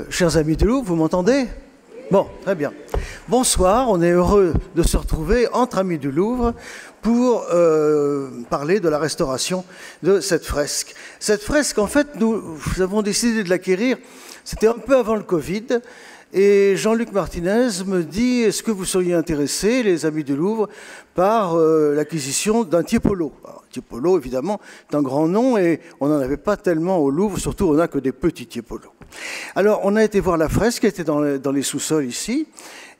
Chers amis du Louvre, vous m'entendez? Bon, très bien. Bonsoir, on est heureux de se retrouver entre amis du Louvre pour parler de la restauration de cette fresque. Cette fresque, en fait, nous avons décidé de l'acquérir, c'était un peu avant le Covid, et Jean-Luc Martinez me dit, est-ce que vous seriez intéressés, les amis du Louvre, par l'acquisition d'un Tiepolo? Tiepolo, évidemment, est un grand nom, et on n'en avait pas tellement au Louvre, surtout on n'a que des petits Tiepolos. Alors, on a été voir la fresque qui était dans les sous-sols ici.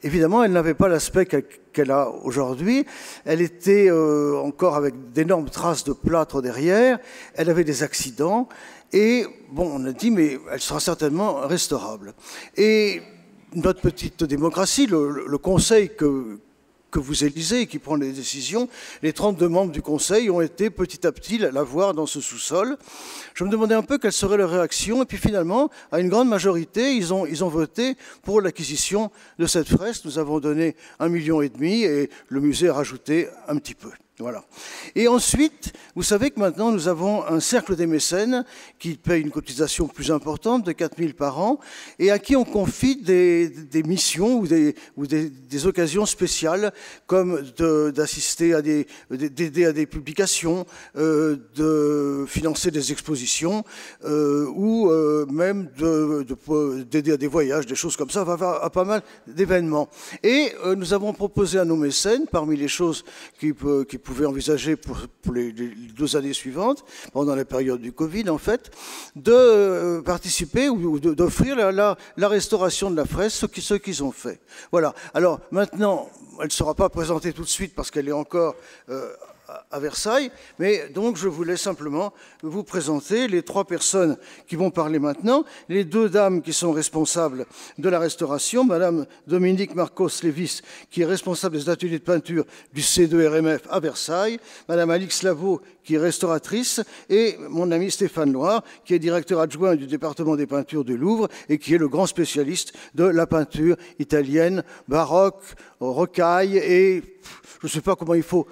Évidemment, elle n'avait pas l'aspect qu'elle a aujourd'hui. Elle était encore avec d'énormes traces de plâtre derrière. Elle avait des accidents. Et bon, on a dit, mais elle sera certainement restaurable. Et notre petite démocratie, le conseil que vous élisez et qui prend les décisions, les 32 membres du Conseil ont été petit à petit la voir dans ce sous-sol. Je me demandais un peu quelle serait leur réaction, et puis finalement, à une grande majorité, ils ont voté pour l'acquisition de cette fresque. Nous avons donné 1,5 million et le musée a rajouté un petit peu. Voilà. Et ensuite, vous savez que maintenant, nous avons un cercle des mécènes qui paye une cotisation plus importante de 4 000 par an et à qui on confie des missions ou des occasions spéciales comme d'assister d'aider à des publications, de financer des expositions ou même d'aider à des voyages, des choses comme ça, à pas mal d'événements. Et nous avons proposé à nos mécènes, parmi les choses qui pouvaient envisager pour les 2 années suivantes, pendant la période du Covid en fait, de participer ou d'offrir la restauration de la fresque, ce qu'ils ont fait. Voilà. Alors maintenant, elle ne sera pas présentée tout de suite parce qu'elle est encore à Versailles, mais donc je voulais simplement vous présenter les 3 personnes qui vont parler maintenant, les 2 dames qui sont responsables de la restauration, Madame Dominique Marcos-Lévis, qui est responsable des ateliers de peinture du C2RMF à Versailles, Madame Alix Lavaux, qui est restauratrice, et mon ami Stéphane Loire, qui est directeur adjoint du département des peintures du Louvre et qui est le grand spécialiste de la peinture italienne, baroque, rocaille et je ne sais pas comment il faut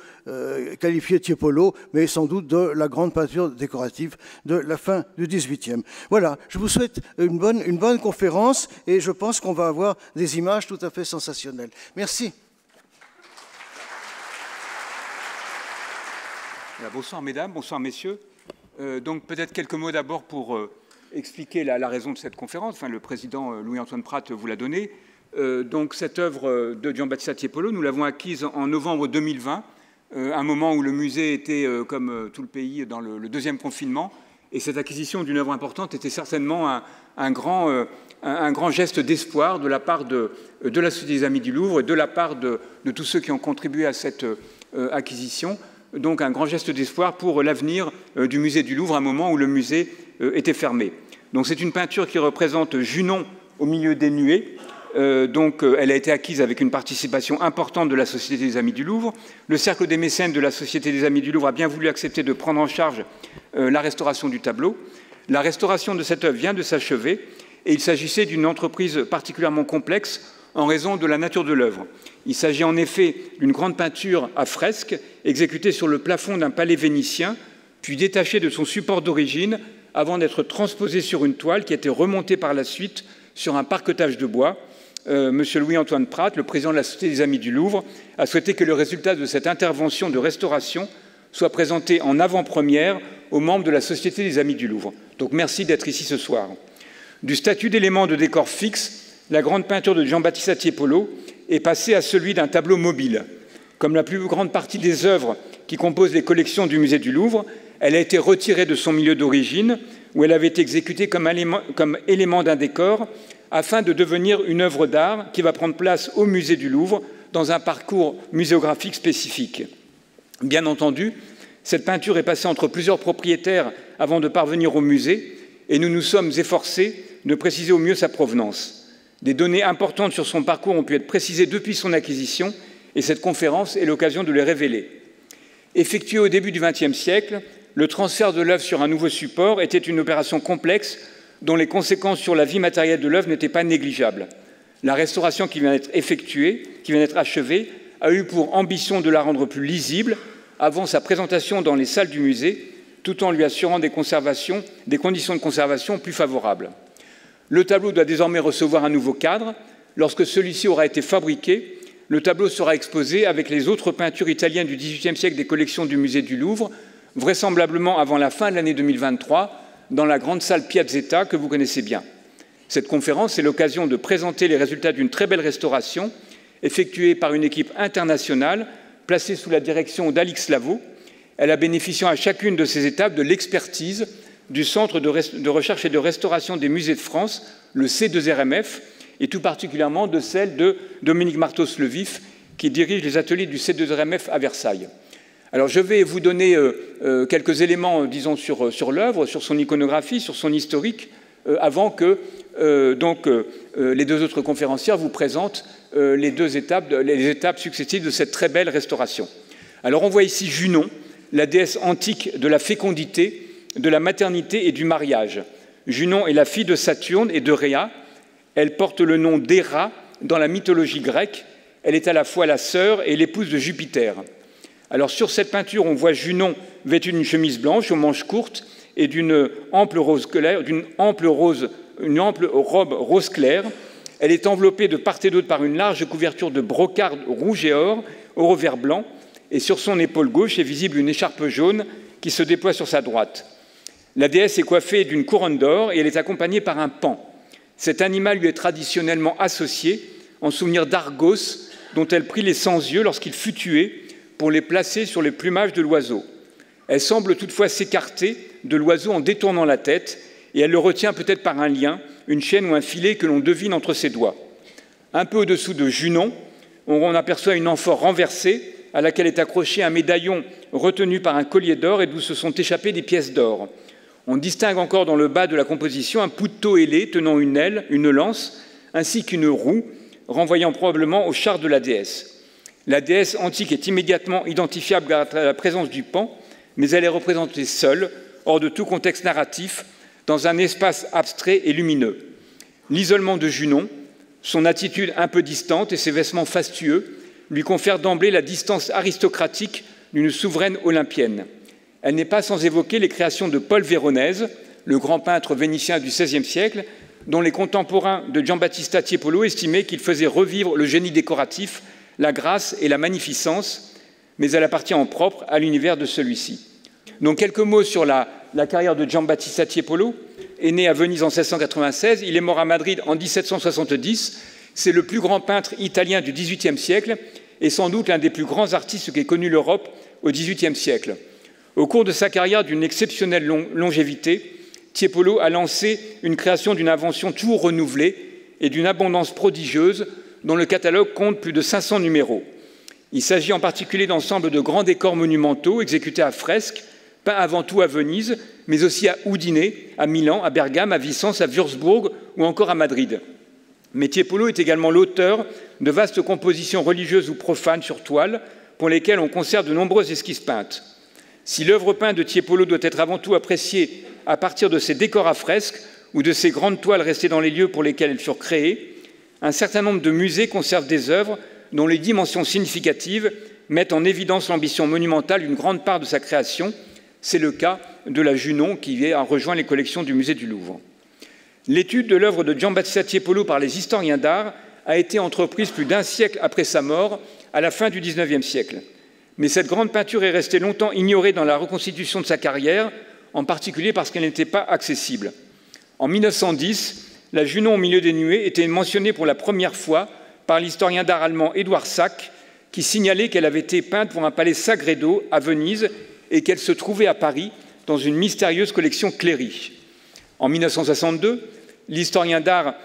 qualifier Tiepolo, mais sans doute de la grande peinture décorative de la fin du XVIIIe. Voilà, je vous souhaite une bonne conférence et je pense qu'on va avoir des images tout à fait sensationnelles. Merci. Bonsoir mesdames, bonsoir messieurs. Donc peut-être quelques mots d'abord pour expliquer la raison de cette conférence. Enfin, le président Louis-Antoine Prat vous l'a donné. Donc cette œuvre de Giambattista Tiepolo, nous l'avons acquise en novembre 2020, un moment où le musée était, comme tout le pays, dans le 2e confinement. Et cette acquisition d'une œuvre importante était certainement un grand geste d'espoir de la part de la Société des Amis du Louvre et de la part de tous ceux qui ont contribué à cette acquisition. Donc un grand geste d'espoir pour l'avenir du musée du Louvre, à un moment où le musée était fermé. Donc c'est une peinture qui représente Junon au milieu des nuées. Elle a été acquise avec une participation importante de la Société des Amis du Louvre. Le cercle des mécènes de la Société des Amis du Louvre a bien voulu accepter de prendre en charge la restauration du tableau. La restauration de cette œuvre vient de s'achever et il s'agissait d'une entreprise particulièrement complexe en raison de la nature de l'œuvre. Il s'agit en effet d'une grande peinture à fresque exécutée sur le plafond d'un palais vénitien, puis détachée de son support d'origine avant d'être transposée sur une toile qui a été remontée par la suite sur un parquetage de bois. Monsieur Louis-Antoine Prat, le président de la Société des Amis du Louvre, a souhaité que le résultat de cette intervention de restauration soit présenté en avant-première aux membres de la Société des Amis du Louvre. Donc merci d'être ici ce soir. Du statut d'élément de décor fixe, la grande peinture de Giambattista Tiepolo est passée à celui d'un tableau mobile. Comme la plus grande partie des œuvres qui composent les collections du musée du Louvre, elle a été retirée de son milieu d'origine, où elle avait été exécutée comme élément d'un décor, afin de devenir une œuvre d'art qui va prendre place au musée du Louvre dans un parcours muséographique spécifique. Bien entendu, cette peinture est passée entre plusieurs propriétaires avant de parvenir au musée, et nous nous sommes efforcés de préciser au mieux sa provenance. Des données importantes sur son parcours ont pu être précisées depuis son acquisition, et cette conférence est l'occasion de les révéler. Effectuée au début du XXe siècle, le transfert de l'œuvre sur un nouveau support était une opération complexe dont les conséquences sur la vie matérielle de l'œuvre n'étaient pas négligeables. La restauration qui vient d'être effectuée, qui vient d'être achevée, a eu pour ambition de la rendre plus lisible avant sa présentation dans les salles du musée, tout en lui assurant des conditions de conservation plus favorables. Le tableau doit désormais recevoir un nouveau cadre. Lorsque celui-ci aura été fabriqué, le tableau sera exposé avec les autres peintures italiennes du XVIIIe siècle des collections du musée du Louvre, vraisemblablement avant la fin de l'année 2023, dans la grande salle Piazzetta que vous connaissez bien. Cette conférence est l'occasion de présenter les résultats d'une très belle restauration effectuée par une équipe internationale placée sous la direction d'Alix Lavaux. Elle a bénéficié à chacune de ces étapes de l'expertise du Centre de recherche et de restauration des musées de France, le C2RMF, et tout particulièrement de celle de Dominique Martos-Levif, qui dirige les ateliers du C2RMF à Versailles. Alors, je vais vous donner quelques éléments, disons, sur l'œuvre, sur son iconographie, sur son historique, avant que les deux autres conférencières vous présentent les étapes successives de cette très belle restauration. Alors, on voit ici Junon, la déesse antique de la fécondité, de la maternité et du mariage. Junon est la fille de Saturne et de Rhea. Elle porte le nom d'Héra dans la mythologie grecque. Elle est à la fois la sœur et l'épouse de Jupiter. Alors, sur cette peinture, on voit Junon vêtue d'une chemise blanche aux manches courtes et d'une ample robe rose clair. Elle est enveloppée de part et d'autre par une large couverture de brocart rouge et or au revers blanc. Et sur son épaule gauche est visible une écharpe jaune qui se déploie sur sa droite. La déesse est coiffée d'une couronne d'or et elle est accompagnée par un paon. Cet animal lui est traditionnellement associé en souvenir d'Argos, dont elle prit les 100 yeux lorsqu'il fut tué pour les placer sur le plumage de l'oiseau. Elle semble toutefois s'écarter de l'oiseau en détournant la tête et elle le retient peut-être par un lien, une chaîne ou un filet que l'on devine entre ses doigts. Un peu au-dessous de Junon, on aperçoit une amphore renversée à laquelle est accroché un médaillon retenu par un collier d'or et d'où se sont échappées des pièces d'or. On distingue encore dans le bas de la composition un pouteau ailé tenant une aile, une lance, ainsi qu'une roue, renvoyant probablement au char de la déesse. La déesse antique est immédiatement identifiable grâce à la présence du paon, mais elle est représentée seule, hors de tout contexte narratif, dans un espace abstrait et lumineux. L'isolement de Junon, son attitude un peu distante et ses vêtements fastueux lui confèrent d'emblée la distance aristocratique d'une souveraine olympienne. Elle n'est pas sans évoquer les créations de Paul Véronèse, le grand peintre vénitien du XVIe siècle, dont les contemporains de Giambattista Tiepolo estimaient qu'il faisait revivre le génie décoratif, la grâce et la magnificence, mais elle appartient en propre à l'univers de celui-ci. Donc quelques mots sur la carrière de Giambattista Tiepolo. Est né à Venise en 1696, il est mort à Madrid en 1770. C'est le plus grand peintre italien du XVIIIe siècle et sans doute l'un des plus grands artistes qu'ait connu l'Europe au XVIIIe siècle. Au cours de sa carrière d'une exceptionnelle longévité, Tiepolo a lancé une création d'une invention toujours renouvelée et d'une abondance prodigieuse dont le catalogue compte plus de 500 numéros. Il s'agit en particulier d'ensembles de grands décors monumentaux exécutés à fresque, peints avant tout à Venise, mais aussi à Udine, à Milan, à Bergame, à Vicence, à Würzburg ou encore à Madrid. Mais Tiepolo est également l'auteur de vastes compositions religieuses ou profanes sur toile, pour lesquelles on conserve de nombreuses esquisses peintes. Si l'œuvre peinte de Tiepolo doit être avant tout appréciée à partir de ses décors à fresque ou de ces grandes toiles restées dans les lieux pour lesquels elles furent créées, un certain nombre de musées conservent des œuvres dont les dimensions significatives mettent en évidence l'ambition monumentale d'une grande part de sa création. C'est le cas de la Junon qui a rejoint les collections du musée du Louvre. L'étude de l'œuvre de Giambattista Tiepolo par les historiens d'art a été entreprise plus d'un siècle après sa mort, à la fin du XIXe siècle. Mais cette grande peinture est restée longtemps ignorée dans la reconstitution de sa carrière, en particulier parce qu'elle n'était pas accessible. En 1910, la Junon au milieu des nuées était mentionnée pour la première fois par l'historien d'art allemand Eduard Sack, qui signalait qu'elle avait été peinte pour un palais Sagredo à Venise et qu'elle se trouvait à Paris dans une mystérieuse collection Cléry. En 1962, l'historien d'art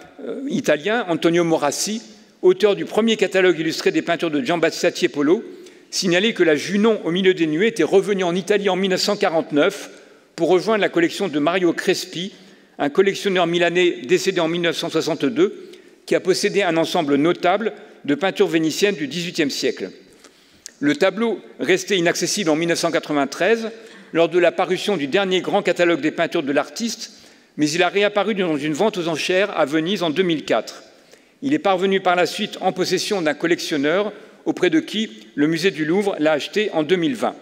italien Antonio Morassi, auteur du premier catalogue illustré des peintures de Giambattista Tiepolo, signalait que la Junon au milieu des nuées était revenue en Italie en 1949 pour rejoindre la collection de Mario Crespi, un collectionneur milanais décédé en 1962, qui a possédé un ensemble notable de peintures vénitiennes du XVIIIe siècle. Le tableau restait inaccessible en 1993, lors de la parution du dernier grand catalogue des peintures de l'artiste, mais il a réapparu dans une vente aux enchères à Venise en 2004. Il est parvenu par la suite en possession d'un collectionneur auprès de qui le musée du Louvre l'a acheté en 2020.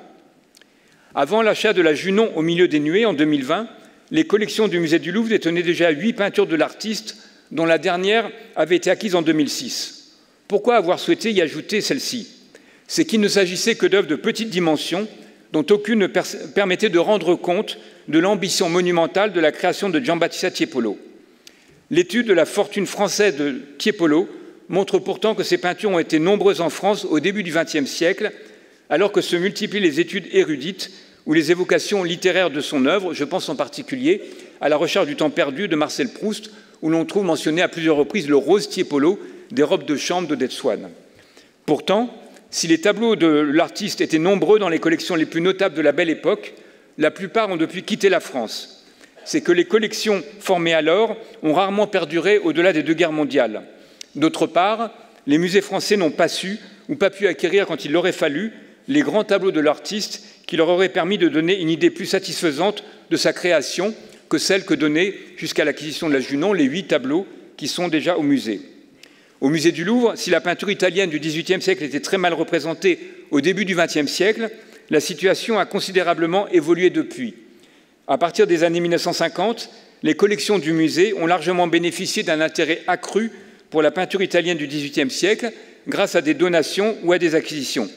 Avant l'achat de la Junon au milieu des nuées en 2020, les collections du musée du Louvre détenaient déjà 8 peintures de l'artiste, dont la dernière avait été acquise en 2006. Pourquoi avoir souhaité y ajouter celle-ci? C'est qu'il ne s'agissait que d'œuvres de petite dimension, dont aucune ne permettait de rendre compte de l'ambition monumentale de la création de Giambattista Tiepolo. L'étude de la fortune française de Tiepolo montre pourtant que ces peintures ont été nombreuses en France au début du XXe siècle, alors que se multiplient les études érudites ou les évocations littéraires de son œuvre. Je pense en particulier à La recherche du temps perdu de Marcel Proust, où l'on trouve mentionné à plusieurs reprises le rose Tiepolo des robes de chambre d'Odette Swann. Pourtant, si les tableaux de l'artiste étaient nombreux dans les collections les plus notables de la Belle Époque, la plupart ont depuis quitté la France. C'est que les collections formées alors ont rarement perduré au-delà des 2 guerres mondiales. D'autre part, les musées français n'ont pas su ou pas pu acquérir quand il l'aurait fallu les grands tableaux de l'artiste qui leur auraient permis de donner une idée plus satisfaisante de sa création que celle que donnaient jusqu'à l'acquisition de la Junon les 8 tableaux qui sont déjà au musée. Au musée du Louvre, si la peinture italienne du XVIIIe siècle était très mal représentée au début du XXe siècle, la situation a considérablement évolué depuis. À partir des années 1950, les collections du musée ont largement bénéficié d'un intérêt accru pour la peinture italienne du XVIIIe siècle grâce à des donations ou à des acquisitions.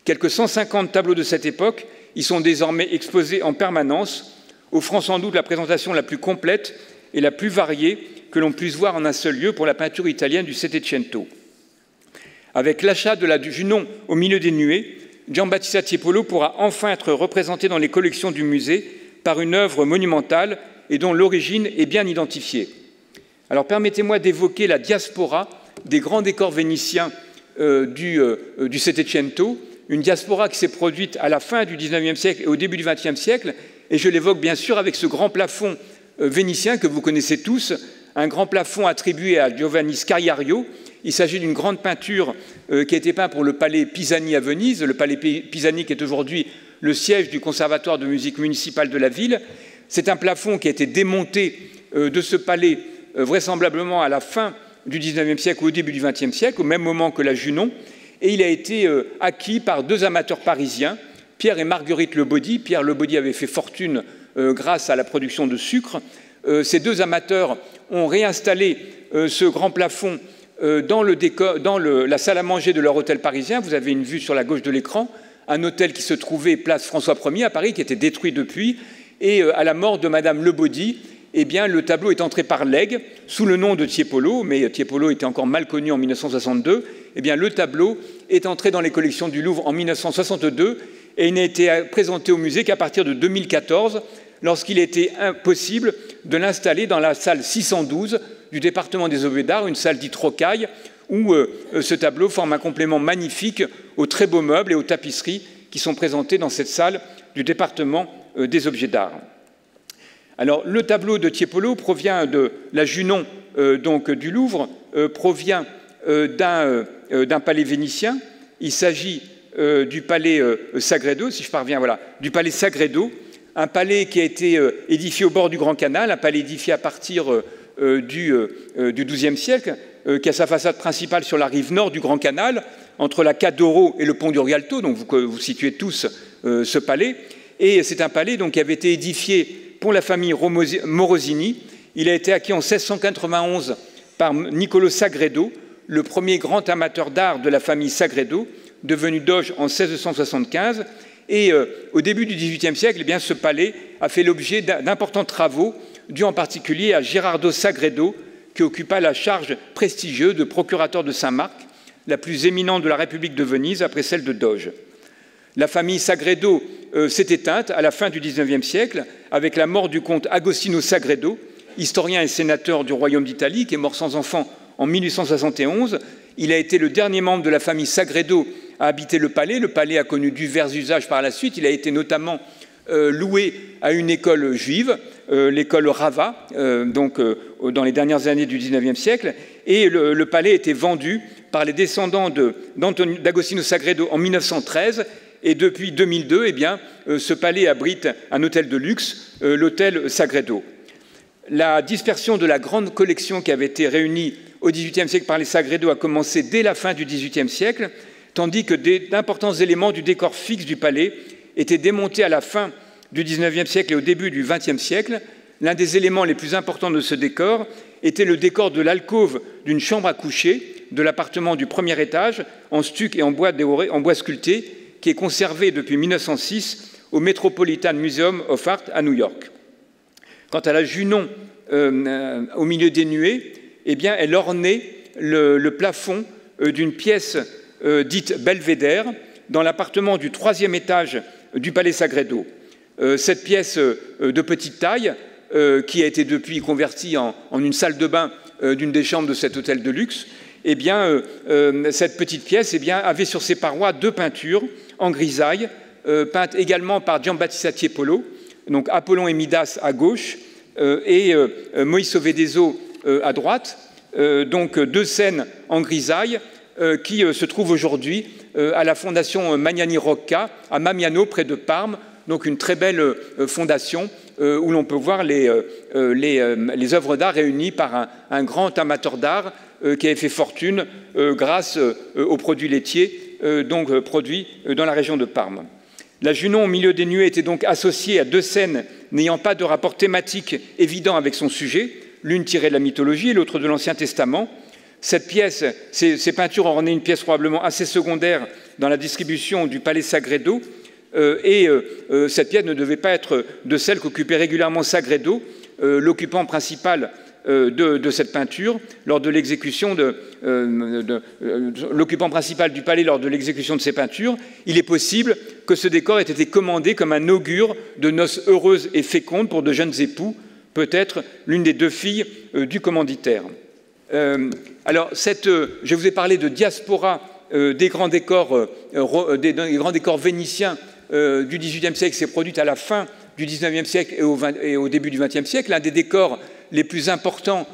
Quelques 150 tableaux de cette époque y sont désormais exposés en permanence, offrant sans doute la présentation la plus complète et la plus variée que l'on puisse voir en un seul lieu pour la peinture italienne du Settecento. Avec l'achat de la Junon au milieu des nuées, Giambattista Tiepolo pourra enfin être représenté dans les collections du musée par une œuvre monumentale et dont l'origine est bien identifiée. Alors permettez-moi d'évoquer la diaspora des grands décors vénitiens du Settecento, une diaspora qui s'est produite à la fin du XIXe siècle et au début du XXe siècle, et je l'évoque bien sûr avec ce grand plafond vénitien que vous connaissez tous, un grand plafond attribué à Giovanni Scagliario. Il s'agit d'une grande peinture qui a été peinte pour le palais Pisani à Venise, le palais Pisani qui est aujourd'hui le siège du Conservatoire de musique municipal de la ville. C'est un plafond qui a été démonté de ce palais vraisemblablement à la fin du XIXe siècle ou au début du XXe siècle, au même moment que la Junon, et il a été acquis par 2 amateurs parisiens, Pierre et Marguerite Lebaudy. Pierre Lebaudy avait fait fortune grâce à la production de sucre. Ces 2 amateurs ont réinstallé ce grand plafond dans la salle à manger de leur hôtel parisien. Vous avez une vue sur la gauche de l'écran, un hôtel qui se trouvait place François Ier à Paris, qui était détruit depuis, et à la mort de Madame Lebaudy, eh bien, le tableau est entré par legs sous le nom de Tiepolo, mais Tiepolo était encore mal connu en 1962. Eh bien, le tableau est entré dans les collections du Louvre en 1962 et il n'a été présenté au musée qu'à partir de 2014, lorsqu'il était impossible de l'installer dans la salle 612 du département des objets d'art, une salle dite rocaille, où ce tableau forme un complément magnifique aux très beaux meubles et aux tapisseries qui sont présentés dans cette salle du département des objets d'art. Alors, le tableau de Tiepolo provient de la Junon donc du Louvre, provient d'un palais vénitien. Il s'agit du palais Sagredo, si je parviens, voilà, du palais Sagredo, un palais qui a été édifié au bord du Grand Canal, un palais édifié à partir du XIIe siècle, qui a sa façade principale sur la rive nord du Grand Canal, entre la Cadoro et le pont du Rialto, donc vous situez tous ce palais. Et c'est un palais donc, qui avait été édifié pour la famille Morosini. Il a été acquis en 1691 par Niccolò Sagredo, le premier grand amateur d'art de la famille Sagredo, devenu doge en 1675. Et au début du XVIIIe siècle, eh bien, ce palais a fait l'objet d'importants travaux, dus en particulier à Gerardo Sagredo, qui occupa la charge prestigieuse de procurateur de Saint-Marc, la plus éminente de la République de Venise après celle de doge. La famille Sagredo s'est éteinte à la fin du XIXe siècle avec la mort du comte Agostino Sagredo, historien et sénateur du Royaume d'Italie, qui est mort sans enfant en 1871. Il a été le dernier membre de la famille Sagredo à habiter le palais. Le palais a connu divers usages par la suite. Il a été notamment loué à une école juive, l'école Rava, dans les dernières années du XIXe siècle. Et le palais a été vendu par les descendants d'Agostino Sagredo en 1913. Et depuis 2002, eh bien, ce palais abrite un hôtel de luxe, l'hôtel Sagredo. La dispersion de la grande collection qui avait été réunie au XVIIIe siècle par les Sagredo a commencé dès la fin du XVIIIe siècle, tandis que d'importants éléments du décor fixe du palais étaient démontés à la fin du XIXe siècle et au début du XXe siècle. l'un des éléments les plus importants de ce décor était le décor de l'alcôve d'une chambre à coucher de l'appartement du premier étage en stuc et en bois sculpté qui est conservé depuis 1906 au Metropolitan Museum of Art à New York. Quant à la Junon au milieu des nuées, eh bien, elle ornait le plafond d'une pièce dite belvédère dans l'appartement du troisième étage du Palais Sagredo. Cette pièce de petite taille, qui a été depuis convertie en une salle de bain d'une des chambres de cet hôtel de luxe, eh bien, cette petite pièce avait sur ses parois deux peintures en grisaille, peintes également par Giambattista Tiepolo, donc Apollon et Midas à gauche et Moïse Vedeso à droite, donc deux scènes en grisaille qui se trouvent aujourd'hui à la fondation Magnani Rocca à Mamiano près de Parme, donc une très belle fondation où l'on peut voir les œuvres d'art réunies par un grand amateur d'art qui avait fait fortune grâce aux produits laitiers donc produits dans la région de Parme. La Junon au milieu des nuées était donc associée à deux scènes n'ayant pas de rapport thématique évident avec son sujet, l'une tirée de la mythologie et l'autre de l'Ancien Testament. Cette pièce, ces peintures ornaient une pièce probablement assez secondaire dans la distribution du Palais Sagredo, cette pièce ne devait pas être de celle qu'occupait régulièrement Sagredo, l'occupant principal de cette peinture, lors de l'exécution l'occupant principal du palais lors de l'exécution de ces peintures. Il est possible que ce décor ait été commandé comme un augure de noces heureuses et fécondes pour de jeunes époux, peut-être l'une des deux filles du commanditaire. Alors, je vous ai parlé de diaspora des grands décors vénitien du XVIIIe siècle, s'est produite à la fin du XIXe siècle et au début du XXe siècle. L'un des décors les plus importants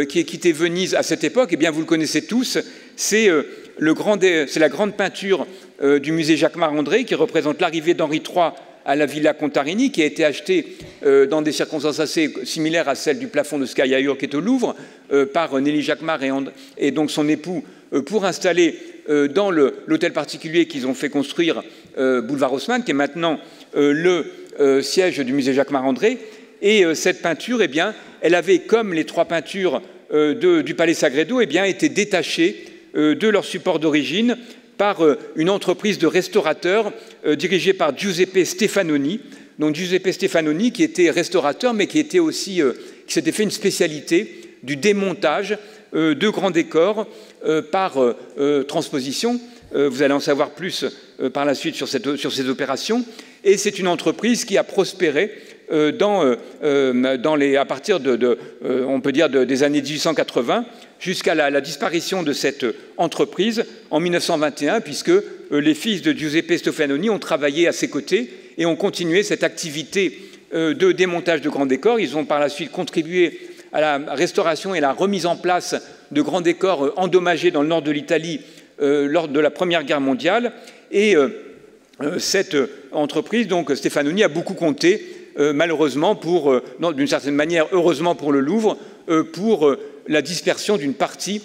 qui ait quitté Venise à cette époque, eh bien, vous le connaissez tous, c'est la grande peinture du musée Jacquemart-André qui représente l'arrivée d'Henri III à la Villa Contarini, qui a été achetée dans des circonstances assez similaires à celles du plafond de Scagliaur qui est au Louvre, par Nelly Jacquemart et donc son époux, pour installer dans l'hôtel particulier qu'ils ont fait construire boulevard Haussmann, qui est maintenant le siège du musée Jacquemart-André. Et cette peinture, eh bien, elle avait, comme les trois peintures du Palais Sagredo, eh bien, été détachée de leur support d'origine par une entreprise de restaurateurs dirigée par Giuseppe Stefanoni. Donc Giuseppe Stefanoni, qui était restaurateur, mais qui s'était fait une spécialité du démontage de grands décors par transposition. Vous allez en savoir plus par la suite sur ces opérations. Et c'est une entreprise qui a prospéré à partir on peut dire des années 1880 jusqu'à la disparition de cette entreprise en 1921, puisque les fils de Giuseppe Stefanoni ont travaillé à ses côtés et ont continué cette activité de démontage de grands décors. Ils ont par la suite contribué à la restauration et à la remise en place de grands décors endommagés dans le nord de l'Italie lors de la Première Guerre mondiale. Et cette entreprise, donc Stefanoni, a beaucoup compté, malheureusement, d'une certaine manière, heureusement pour le Louvre, pour la dispersion d'une partie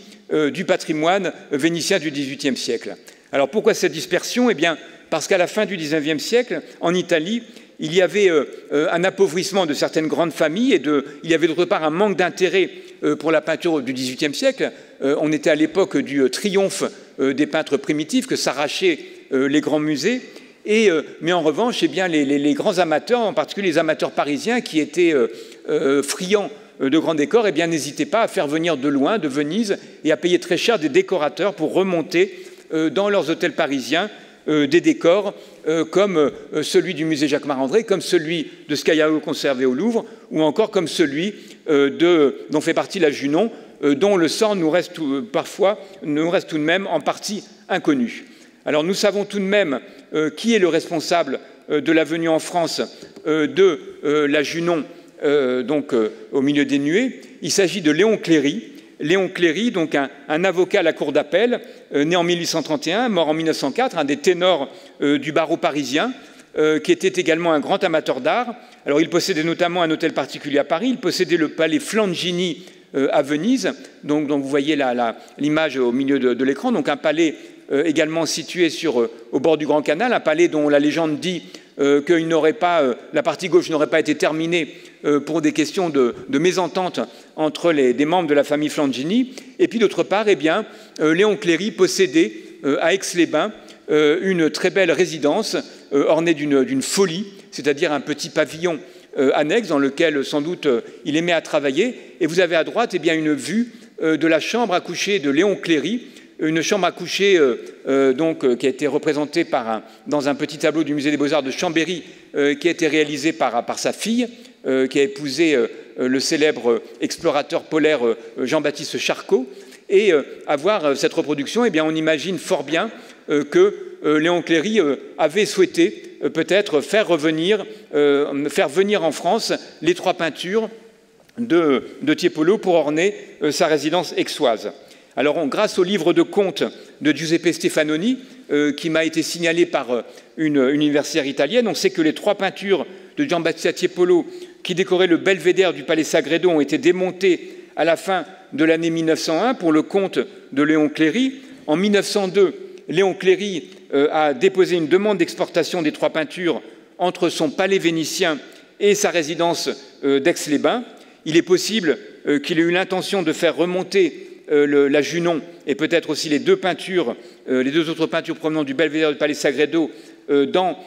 du patrimoine vénitien du XVIIIe siècle. Alors pourquoi cette dispersion? Eh bien, parce qu'à la fin du XIXe siècle, en Italie, il y avait un appauvrissement de certaines grandes familles et il y avait d'autre part un manque d'intérêt pour la peinture du XVIIIe siècle. On était à l'époque du triomphe des peintres primitifs que s'arrachaient les grands musées. Mais en revanche, eh bien, les grands amateurs, en particulier les amateurs parisiens qui étaient friands de grands décors, eh bien, n'hésitaient pas à faire venir de loin, de Venise, et à payer très cher des décorateurs pour remonter dans leurs hôtels parisiens des décors comme celui du musée Jacquemart-André, comme celui de Scagliarulo conservé au Louvre, ou encore comme celui dont fait partie la Junon, dont le sort nous reste tout de même en partie inconnu. Alors nous savons tout de même qui est le responsable de la venue en France de la Junon au milieu des nuées. Il s'agit de Léon Cléry. Léon Cléry, donc un avocat à la cour d'appel, né en 1831, mort en 1904, un des ténors du barreau parisien, qui était également un grand amateur d'art. Alors il possédait notamment un hôtel particulier à Paris, il possédait le palais Flangini à Venise, donc vous voyez l'image au milieu de l'écran, donc un palais également situé au bord du Grand Canal, un palais dont la légende dit qu'il n'aurait pas, la partie gauche n'aurait pas été terminée pour des questions de mésentente entre des membres de la famille Flangini. Et puis d'autre part, eh bien, Léon Cléry possédait à Aix-les-Bains une très belle résidence ornée d'une folie, c'est-à-dire un petit pavillon annexe dans lequel sans doute il aimait à travailler. Et vous avez à droite eh bien, une vue de la chambre à coucher de Léon Cléry, une chambre à coucher qui a été représentée dans un petit tableau du Musée des Beaux-Arts de Chambéry, qui a été réalisé par sa fille, qui a épousé le célèbre explorateur polaire Jean-Baptiste Charcot. Et à voir cette reproduction, eh bien, on imagine fort bien que Léon Cléry avait souhaité peut-être faire venir en France les 3 peintures de Tiepolo pour orner sa résidence aixoise. Alors, grâce au livre de contes de Giuseppe Stefanoni, qui m'a été signalé par une universitaire italienne, on sait que les 3 peintures de Giambattista Tiepolo qui décoraient le belvédère du Palais Sagredo ont été démontées à la fin de l'année 1901 pour le compte de Léon Cléry. En 1902, Léon Cléry a déposé une demande d'exportation des 3 peintures entre son palais vénitien et sa résidence d'Aix-les-Bains. Il est possible qu'il ait eu l'intention de faire remonter la Junon et peut-être aussi les 2 autres peintures provenant du belvédère du Palais Sagredo dans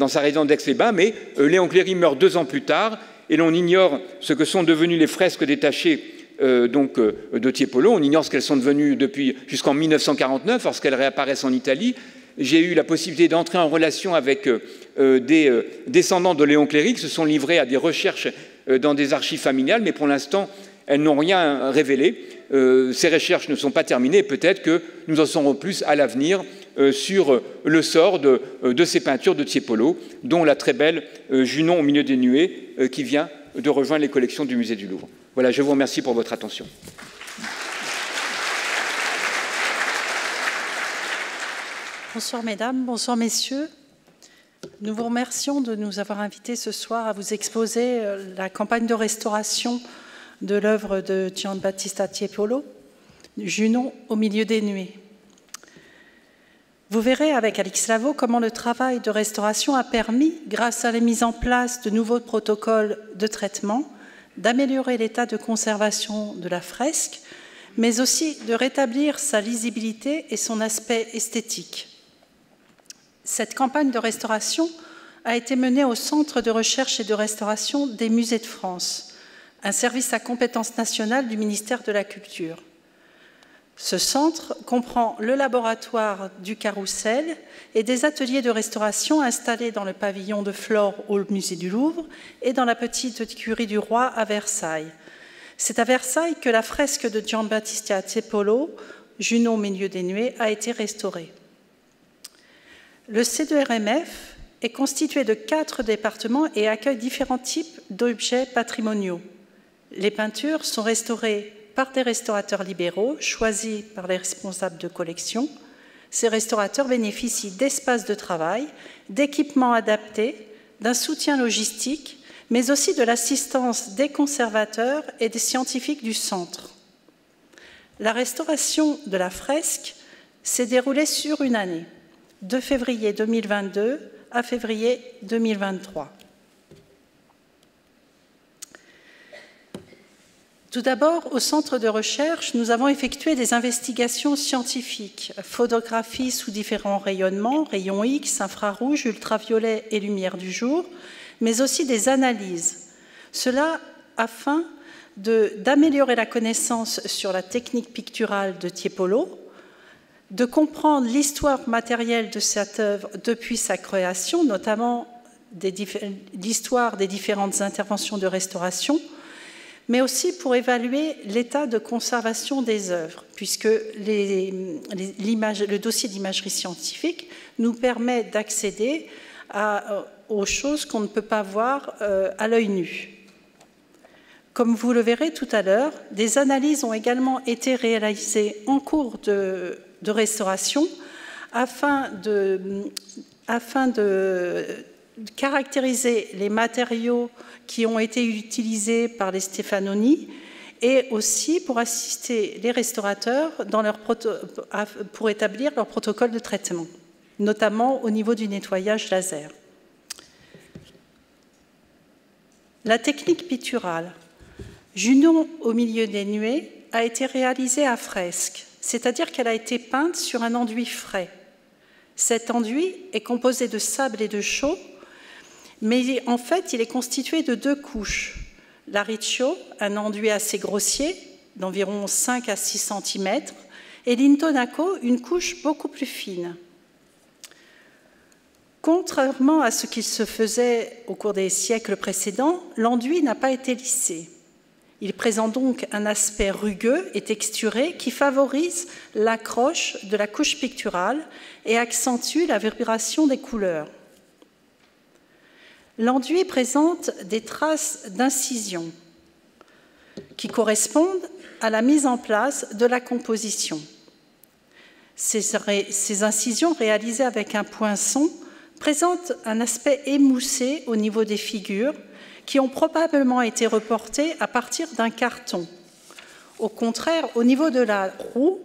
sa résidence d'Aix-les-Bains, mais Léon Cléry meurt 2 ans plus tard et l'on ignore ce que sont devenues les fresques détachées de Tiepolo. On ignore ce qu'elles sont devenues depuis jusqu'en 1949 lorsqu'elles réapparaissent en Italie. J'ai eu la possibilité d'entrer en relation avec des descendants de Léon Cléry qui se sont livrés à des recherches dans des archives familiales, mais pour l'instant, elles n'ont rien révélé. Ces recherches ne sont pas terminées. Peut-être que nous en saurons plus à l'avenir sur le sort de ces peintures de Tiepolo, dont la très belle Junon au milieu des nuées, qui vient de rejoindre les collections du Musée du Louvre. Voilà, je vous remercie pour votre attention. Bonsoir mesdames, bonsoir messieurs. Nous vous remercions de nous avoir invités ce soir à vous exposer la campagne de restauration de l'œuvre de Giambattista Tiepolo, Junon au milieu des nuées. Vous verrez avec Alix Lavaux comment le travail de restauration a permis, grâce à la mise en place de nouveaux protocoles de traitement, d'améliorer l'état de conservation de la fresque, mais aussi de rétablir sa lisibilité et son aspect esthétique. Cette campagne de restauration a été menée au Centre de recherche et de restauration des Musées de France, un service à compétence nationale du ministère de la Culture. Ce centre comprend le laboratoire du Carrousel et des ateliers de restauration installés dans le pavillon de Flore au Musée du Louvre et dans la petite écurie du Roi à Versailles. C'est à Versailles que la fresque de Giambattista Tiepolo, Junon au milieu des nuées, a été restaurée. Le C2RMF est constitué de 4 départements et accueille différents types d'objets patrimoniaux. Les peintures sont restaurées par des restaurateurs libéraux choisis par les responsables de collection. Ces restaurateurs bénéficient d'espaces de travail, d'équipements adaptés, d'un soutien logistique, mais aussi de l'assistance des conservateurs et des scientifiques du centre. La restauration de la fresque s'est déroulée sur une année, de février 2022 à février 2023. Tout d'abord, au centre de recherche, nous avons effectué des investigations scientifiques, photographies sous différents rayonnements, rayons X, infrarouge, ultraviolet et lumière du jour, mais aussi des analyses. Cela afin d'améliorer la connaissance sur la technique picturale de Tiepolo, de comprendre l'histoire matérielle de cette œuvre depuis sa création, notamment l'histoire des différentes interventions de restauration, mais aussi pour évaluer l'état de conservation des œuvres, puisque le dossier d'imagerie scientifique nous permet d'accéder aux choses qu'on ne peut pas voir à l'œil nu. Comme vous le verrez tout à l'heure, des analyses ont également été réalisées en cours de restauration afin de caractériser les matériaux qui ont été utilisés par les Stefanoni et aussi pour assister les restaurateurs pour établir leur protocole de traitement. notamment au niveau du nettoyage laser. La technique picturale, Junon au milieu des nuées, a été réalisée à fresque, c'est-à-dire qu'elle a été peinte sur un enduit frais. Cet enduit est composé de sable et de chaux, mais en fait, il est constitué de 2 couches. L'Ariccio, un enduit assez grossier, d'environ 5 à 6 cm, et l'Intonaco, une couche beaucoup plus fine. Contrairement à ce qui se faisait au cours des siècles précédents, l'enduit n'a pas été lissé. Il présente donc un aspect rugueux et texturé qui favorise l'accroche de la couche picturale et accentue la vibration des couleurs. L'enduit présente des traces d'incision qui correspondent à la mise en place de la composition. Ces incisions réalisées avec un poinçon présentent un aspect émoussé au niveau des figures qui ont probablement été reportées à partir d'un carton. Au contraire, au niveau de la roue,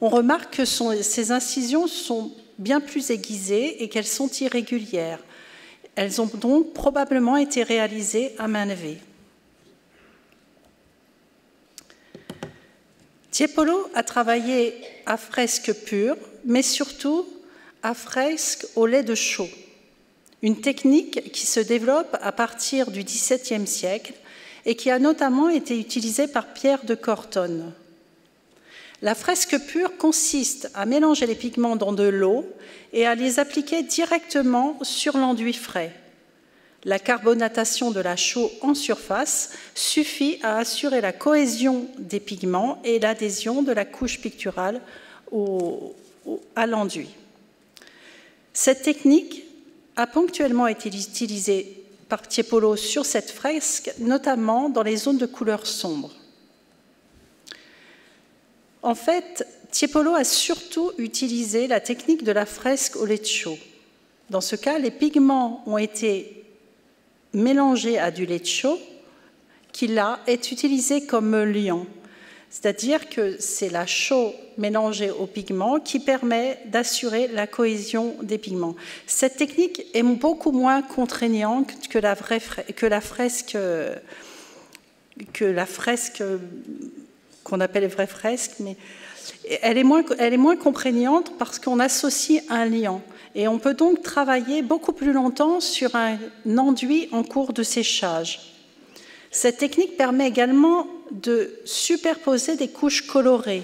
on remarque que ces incisions sont bien plus aiguisées et qu'elles sont irrégulières. Elles ont donc probablement été réalisées à main levée. Tiepolo a travaillé à fresque pure, mais surtout à fresque au lait de chaux, une technique qui se développe à partir du XVIIe siècle et qui a notamment été utilisée par Pierre de Cortone. La fresque pure consiste à mélanger les pigments dans de l'eau et à les appliquer directement sur l'enduit frais. La carbonatation de la chaux en surface suffit à assurer la cohésion des pigments et l'adhésion de la couche picturale à l'enduit. Cette technique a ponctuellement été utilisée par Tiepolo sur cette fresque, notamment dans les zones de couleurs sombres. En fait, Tiepolo a surtout utilisé la technique de la fresque au lait de chaux. Dans ce cas, les pigments ont été mélangés à du lait de chaux qui là est utilisé comme liant. C'est-à-dire que c'est la chaux mélangée aux pigments qui permet d'assurer la cohésion des pigments. Cette technique est beaucoup moins contraignante que la fresque qu'on appelle vraie fresque, mais elle est moins contraignante parce qu'on associe un liant. Et on peut donc travailler beaucoup plus longtemps sur un enduit en cours de séchage. Cette technique permet également de superposer des couches colorées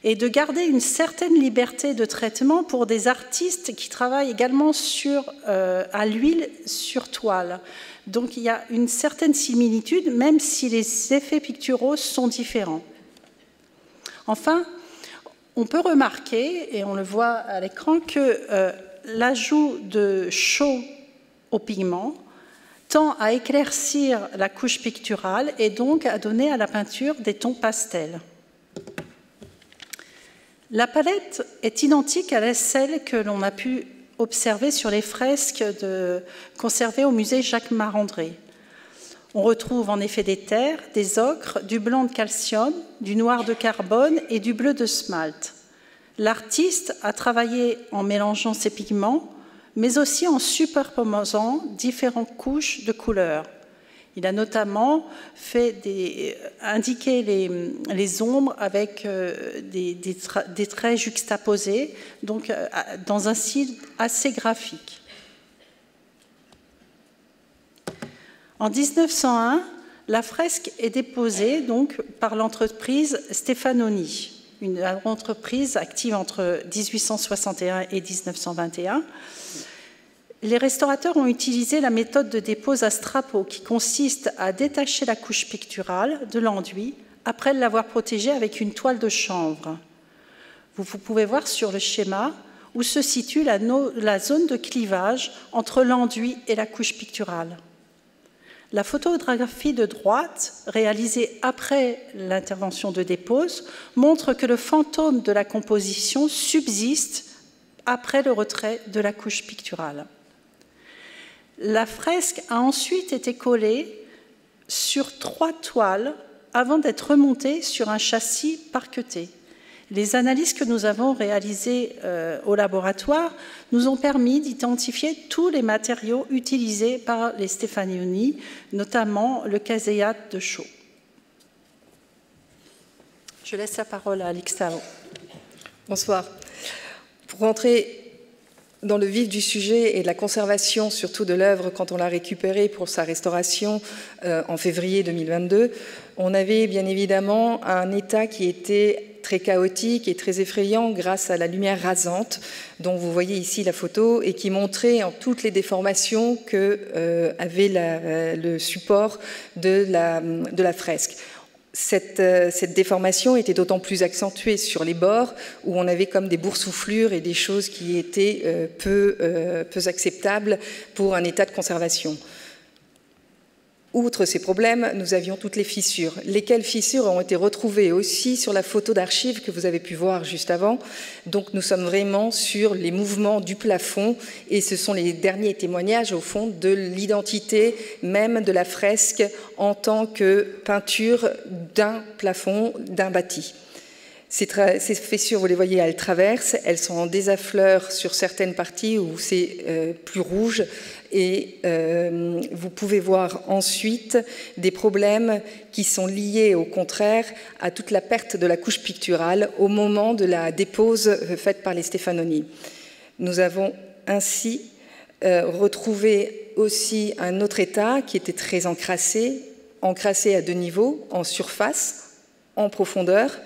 et de garder une certaine liberté de traitement pour des artistes qui travaillent également à l'huile sur toile. Donc il y a une certaine similitude, même si les effets picturaux sont différents. Enfin, on peut remarquer, et on le voit à l'écran, que l'ajout de chaux au pigment tend à éclaircir la couche picturale et donc à donner à la peinture des tons pastels. La palette est identique à celle que l'on a pu observer sur les fresques conservées au musée Jacques Marandré. On retrouve en effet des terres, des ocres, du blanc de calcium, du noir de carbone et du bleu de smalt. L'artiste a travaillé en mélangeant ces pigments, mais aussi en superposant différentes couches de couleurs. Il a notamment indiqué les ombres avec des traits juxtaposés, donc dans un style assez graphique. En 1901, la fresque est déposée donc, par l'entreprise Stefanoni, une entreprise active entre 1861 et 1921. Les restaurateurs ont utilisé la méthode de dépose à strapo qui consiste à détacher la couche picturale de l'enduit après l'avoir protégée avec une toile de chanvre. Vous pouvez voir sur le schéma où se situe la zone de clivage entre l'enduit et la couche picturale. La photographie de droite, réalisée après l'intervention de dépose, montre que le fantôme de la composition subsiste après le retrait de la couche picturale. La fresque a ensuite été collée sur 3 toiles avant d'être remontée sur un châssis parqueté. Les analyses que nous avons réalisées au laboratoire nous ont permis d'identifier tous les matériaux utilisés par les Stefanoni, notamment le caséate de chaux. Je laisse la parole à Alix Tao. Bonsoir. Pour rentrer dans le vif du sujet et de la conservation surtout de l'œuvre quand on l'a récupérée pour sa restauration en février 2022, on avait bien évidemment un état qui était très chaotique et très effrayant grâce à la lumière rasante dont vous voyez ici la photo et qui montrait en toutes les déformations que avait le support de la fresque. Cette déformation était d'autant plus accentuée sur les bords où on avait comme des boursouflures et des choses qui étaient peu acceptables pour un état de conservation. Outre ces problèmes, nous avions toutes les fissures. Lesquelles fissures ont été retrouvées aussi sur la photo d'archives que vous avez pu voir juste avant. Donc nous sommes vraiment sur les mouvements du plafond et ce sont les derniers témoignages au fond de l'identité même de la fresque en tant que peinture d'un plafond, d'un bâti. Ces fissures, vous les voyez, elles traversent, elles sont en désaffleur sur certaines parties où c'est plus rouge et vous pouvez voir ensuite des problèmes qui sont liés au contraire à toute la perte de la couche picturale au moment de la dépose faite par les Stefanoni. Nous avons ainsi retrouvé aussi un autre état qui était très encrassé à deux niveaux, en surface, en profondeur,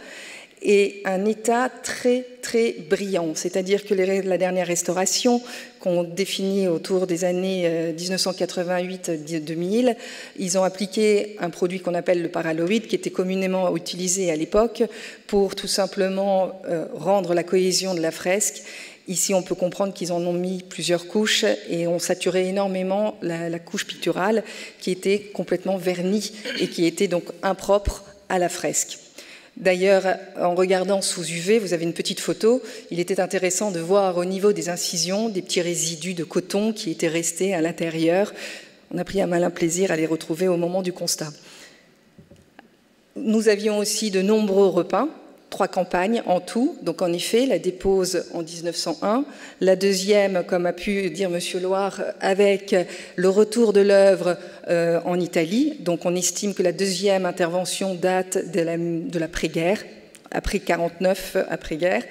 et un état très très brillant, c'est-à-dire que la dernière restauration qu'on définit autour des années 1988-2000, ils ont appliqué un produit qu'on appelle le paralloïde qui était communément utilisé à l'époque pour tout simplement rendre la cohésion de la fresque. Ici, on peut comprendre qu'ils en ont mis plusieurs couches et ont saturé énormément la couche picturale qui était complètement vernie et qui était donc impropre à la fresque. D'ailleurs, en regardant sous UV, vous avez une petite photo, il était intéressant de voir au niveau des incisions des petits résidus de coton qui étaient restés à l'intérieur. On a pris un malin plaisir à les retrouver au moment du constat. Nous avions aussi de nombreux repeints, 3 campagnes en tout, donc en effet la dépose en 1901, la deuxième, comme a pu dire M. Loire, avec le retour de l'œuvre en Italie, donc on estime que la deuxième intervention date de l'après-guerre, après 49 après-guerre,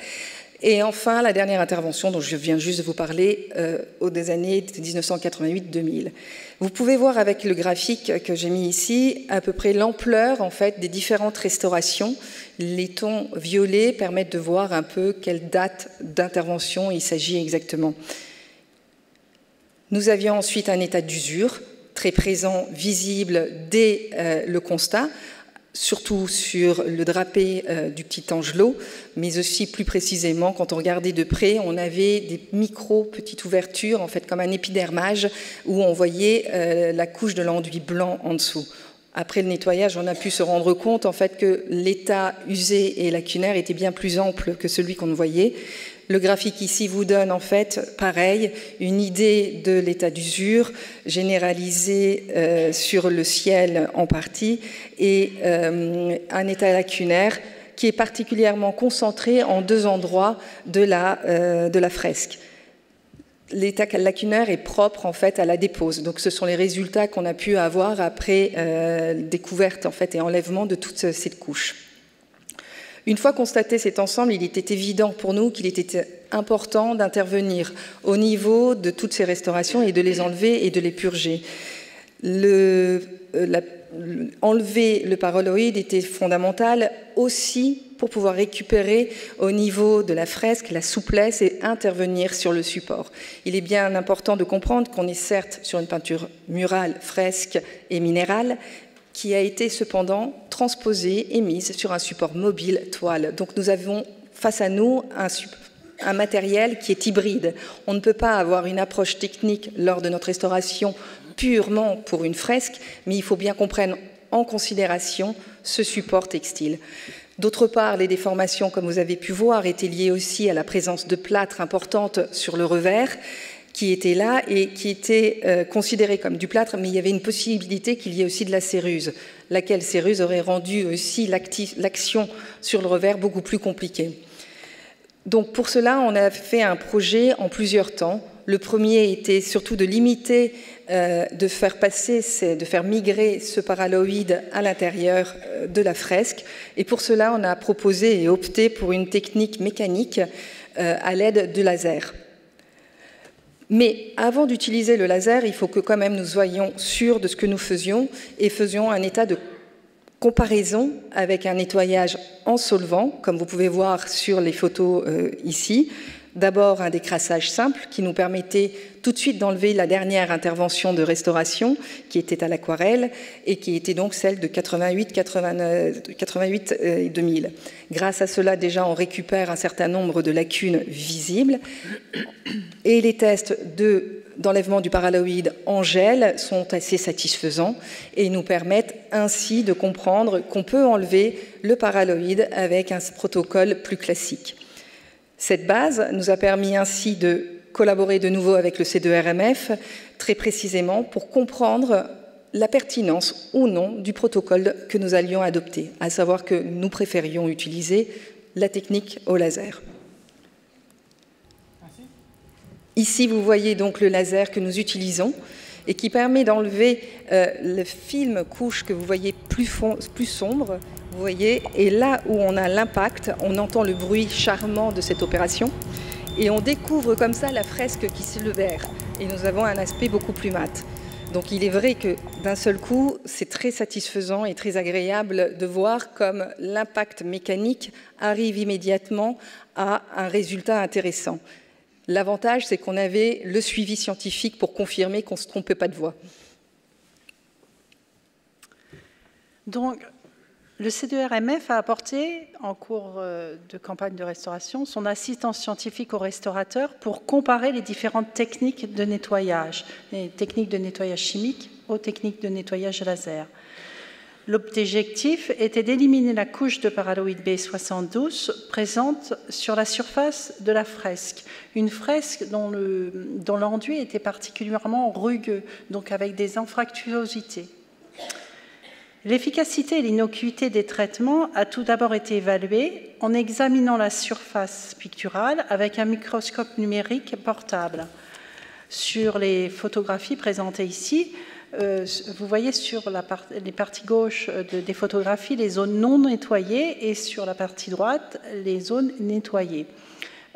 et enfin la dernière intervention dont je viens juste de vous parler des années 1988-2000. Vous pouvez voir avec le graphique que j'ai mis ici à peu près l'ampleur en fait des différentes restaurations. Les tons violets permettent de voir un peu quelle date d'intervention il s'agit exactement. Nous avions ensuite un état d'usure très présent, visible dès le constat, surtout sur le drapé du petit angelot, mais aussi plus précisément, quand on regardait de près, on avait des petites ouvertures, en fait comme un épidermage, où on voyait la couche de l'enduit blanc en dessous. Après le nettoyage, on a pu se rendre compte en fait que l'état usé et lacunaire était bien plus ample que celui qu'on voyait. Le graphique ici vous donne en fait, pareil, une idée de l'état d'usure généralisé sur le ciel en partie et un état lacunaire qui est particulièrement concentré en 2 endroits de la fresque. L'état lacunaire est propre en fait à la dépose. Donc ce sont les résultats qu'on a pu avoir après découverte en fait et enlèvement de toute cette couche. Une fois constaté cet ensemble, il était évident pour nous qu'il était important d'intervenir au niveau de toutes ces restaurations et de les enlever et de les purger. Enlever le paralloïde était fondamental aussi pour pouvoir récupérer au niveau de la fresque la souplesse et intervenir sur le support. Il est bien important de comprendre qu'on est certes sur une peinture murale, fresque et minérale, qui a été cependant transposée et mise sur un support mobile toile. Donc nous avons face à nous un matériel qui est hybride. On ne peut pas avoir une approche technique lors de notre restauration purement pour une fresque, mais il faut bien qu'on prenne en considération ce support textile. D'autre part, les déformations, comme vous avez pu voir, étaient liées aussi à la présence de plâtre importante sur le revers, qui était là et qui était considéré comme du plâtre, mais il y avait une possibilité qu'il y ait aussi de la céruse, laquelle céruse aurait rendu aussi l'action sur le revers beaucoup plus compliquée. Donc pour cela, on a fait un projet en plusieurs temps. Le premier était surtout de limiter, de faire migrer ce paralloïde à l'intérieur de la fresque. Et pour cela, on a proposé et opté pour une technique mécanique à l'aide de laser. Mais avant d'utiliser le laser, il faut que quand même nous soyons sûrs de ce que nous faisions et faisions un état de comparaison avec un nettoyage en solvant, comme vous pouvez voir sur les photos ici. D'abord, un décrassage simple qui nous permettait tout de suite d'enlever la dernière intervention de restauration qui était à l'aquarelle et qui était donc celle de 88 et 2000. Grâce à cela, déjà, on récupère un certain nombre de lacunes visibles et les tests d'enlèvement du paralloïde en gel sont assez satisfaisants et nous permettent ainsi de comprendre qu'on peut enlever le paralloïde avec un protocole plus classique. Cette base nous a permis ainsi de collaborer de nouveau avec le C2RMF très précisément pour comprendre la pertinence ou non du protocole que nous allions adopter, à savoir que nous préférions utiliser la technique au laser. Ici, vous voyez donc le laser que nous utilisons et qui permet d'enlever le film couche que vous voyez plus sombre, vous voyez, et là où on a l'impact, on entend le bruit charmant de cette opération et on découvre comme ça la fresque qui se libère et nous avons un aspect beaucoup plus mat. Donc il est vrai que d'un seul coup, c'est très satisfaisant et très agréable de voir comme l'impact mécanique arrive immédiatement à un résultat intéressant. L'avantage, c'est qu'on avait le suivi scientifique pour confirmer qu'on ne se trompait pas de voie. Donc, le C2RMF a apporté, en cours de campagne de restauration, son assistance scientifique aux restaurateurs pour comparer les différentes techniques de nettoyage, les techniques de nettoyage chimique aux techniques de nettoyage laser. L'objectif était d'éliminer la couche de paralloïde B72 présente sur la surface de la fresque. Une fresque dont l'enduit était particulièrement rugueux, donc avec des anfractuosités. L'efficacité et l'innocuité des traitements a tout d'abord été évaluée en examinant la surface picturale avec un microscope numérique portable. Sur les photographies présentées ici, vous voyez sur les parties gauche des photographies les zones non nettoyées et sur la partie droite les zones nettoyées.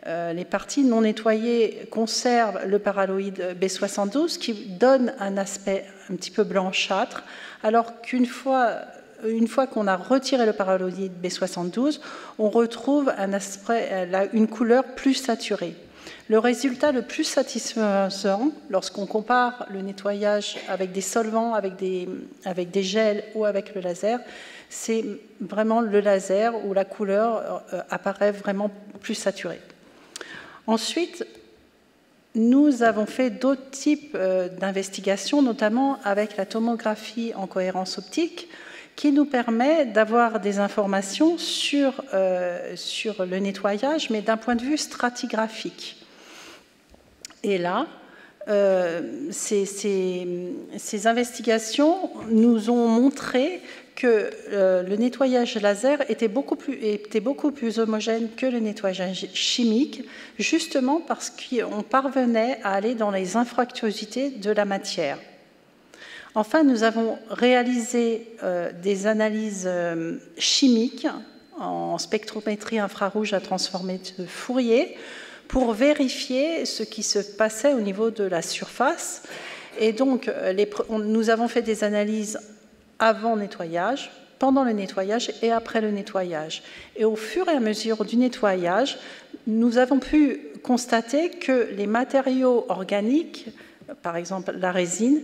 Les parties non nettoyées conservent le paralloïde B72 qui donne un aspect un petit peu blanchâtre, alors qu'une fois qu'on a retiré le paralloïde B72, on retrouve une couleur plus saturée. Le résultat le plus satisfaisant, lorsqu'on compare le nettoyage avec des solvants, avec des gels ou avec le laser, c'est vraiment le laser où la couleur apparaît vraiment plus saturée. Ensuite, nous avons fait d'autres types d'investigations, notamment avec la tomographie en cohérence optique, qui nous permet d'avoir des informations sur le nettoyage, mais d'un point de vue stratigraphique. Et là, ces investigations nous ont montré que le nettoyage laser était beaucoup plus homogène que le nettoyage chimique, justement parce qu'on parvenait à aller dans les infractuosités de la matière. Enfin, nous avons réalisé des analyses chimiques en spectrométrie infrarouge à transformer de Fourier pour vérifier ce qui se passait au niveau de la surface. Et donc, nous avons fait des analyses avant le nettoyage, pendant le nettoyage et après le nettoyage. Et au fur et à mesure du nettoyage, nous avons pu constater que les matériaux organiques, par exemple la résine,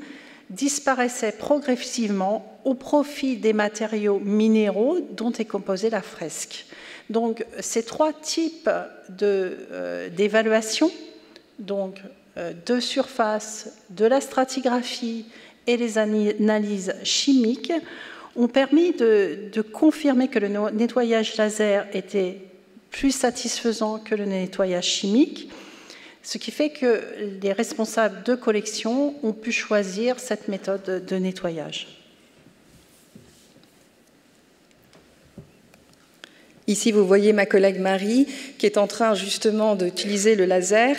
disparaissaient progressivement au profit des matériaux minéraux dont est composée la fresque. Donc, ces trois types d'évaluation, donc de surface, de la stratigraphie et les analyses chimiques, ont permis de confirmer que le nettoyage laser était plus satisfaisant que le nettoyage chimique, ce qui fait que les responsables de collection ont pu choisir cette méthode de nettoyage. Ici, vous voyez ma collègue Marie qui est en train justement d'utiliser le laser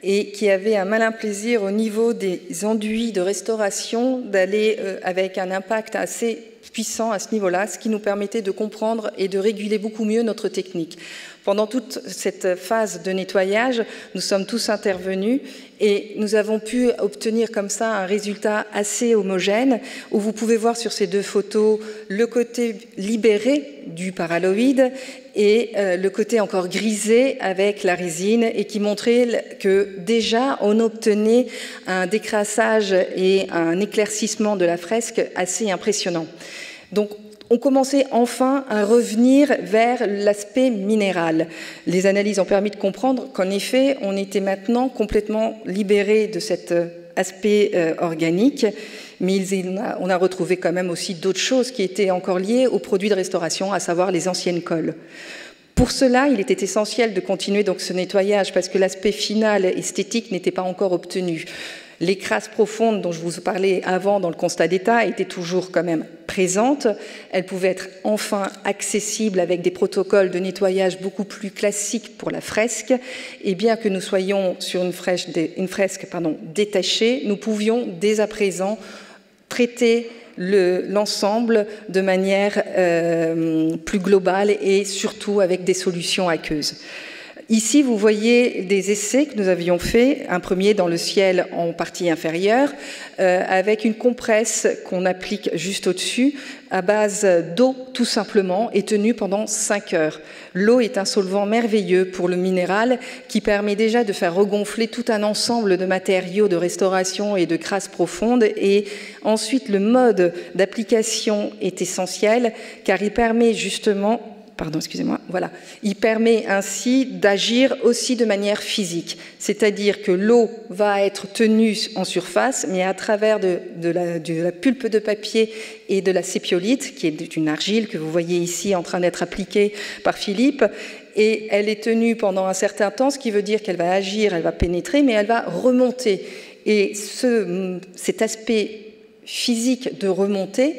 et qui avait un malin plaisir au niveau des enduits de restauration d'aller avec un impact assez puissant à ce niveau-là, ce qui nous permettait de comprendre et de réguler beaucoup mieux notre technique. Pendant toute cette phase de nettoyage, nous sommes tous intervenus et nous avons pu obtenir comme ça un résultat assez homogène où vous pouvez voir sur ces deux photos le côté libéré du paralloïde et le côté encore grisé avec la résine et qui montrait que déjà on obtenait un décrassage et un éclaircissement de la fresque assez impressionnant. Donc, on commençait enfin à revenir vers l'aspect minéral. Les analyses ont permis de comprendre qu'en effet, on était maintenant complètement libéré de cet aspect organique, mais on a retrouvé quand même aussi d'autres choses qui étaient encore liées aux produits de restauration, à savoir les anciennes colles. Pour cela, il était essentiel de continuer donc ce nettoyage parce que l'aspect final esthétique n'était pas encore obtenu. Les crasses profondes dont je vous parlais avant dans le constat d'état étaient toujours quand même présentes. Elles pouvaient être enfin accessibles avec des protocoles de nettoyage beaucoup plus classiques pour la fresque. Et bien que nous soyons sur une fresque détachée, nous pouvions dès à présent traiter l'ensemble de manière plus globale et surtout avec des solutions aqueuses. Ici, vous voyez des essais que nous avions faits, un premier dans le ciel en partie inférieure, avec une compresse qu'on applique juste au-dessus, à base d'eau tout simplement, et tenue pendant 5 heures. L'eau est un solvant merveilleux pour le minéral qui permet déjà de faire regonfler tout un ensemble de matériaux de restauration et de crasse profonde. Et ensuite, le mode d'application est essentiel car il permet justement... Voilà. Il permet ainsi d'agir aussi de manière physique, c'est-à-dire que l'eau va être tenue en surface, mais à travers de la pulpe de papier et de la sépiolite, qui est une argile que vous voyez ici en train d'être appliquée par Philippe, et elle est tenue pendant un certain temps, ce qui veut dire qu'elle va agir, elle va pénétrer, mais elle va remonter. Et cet aspect physique de remontée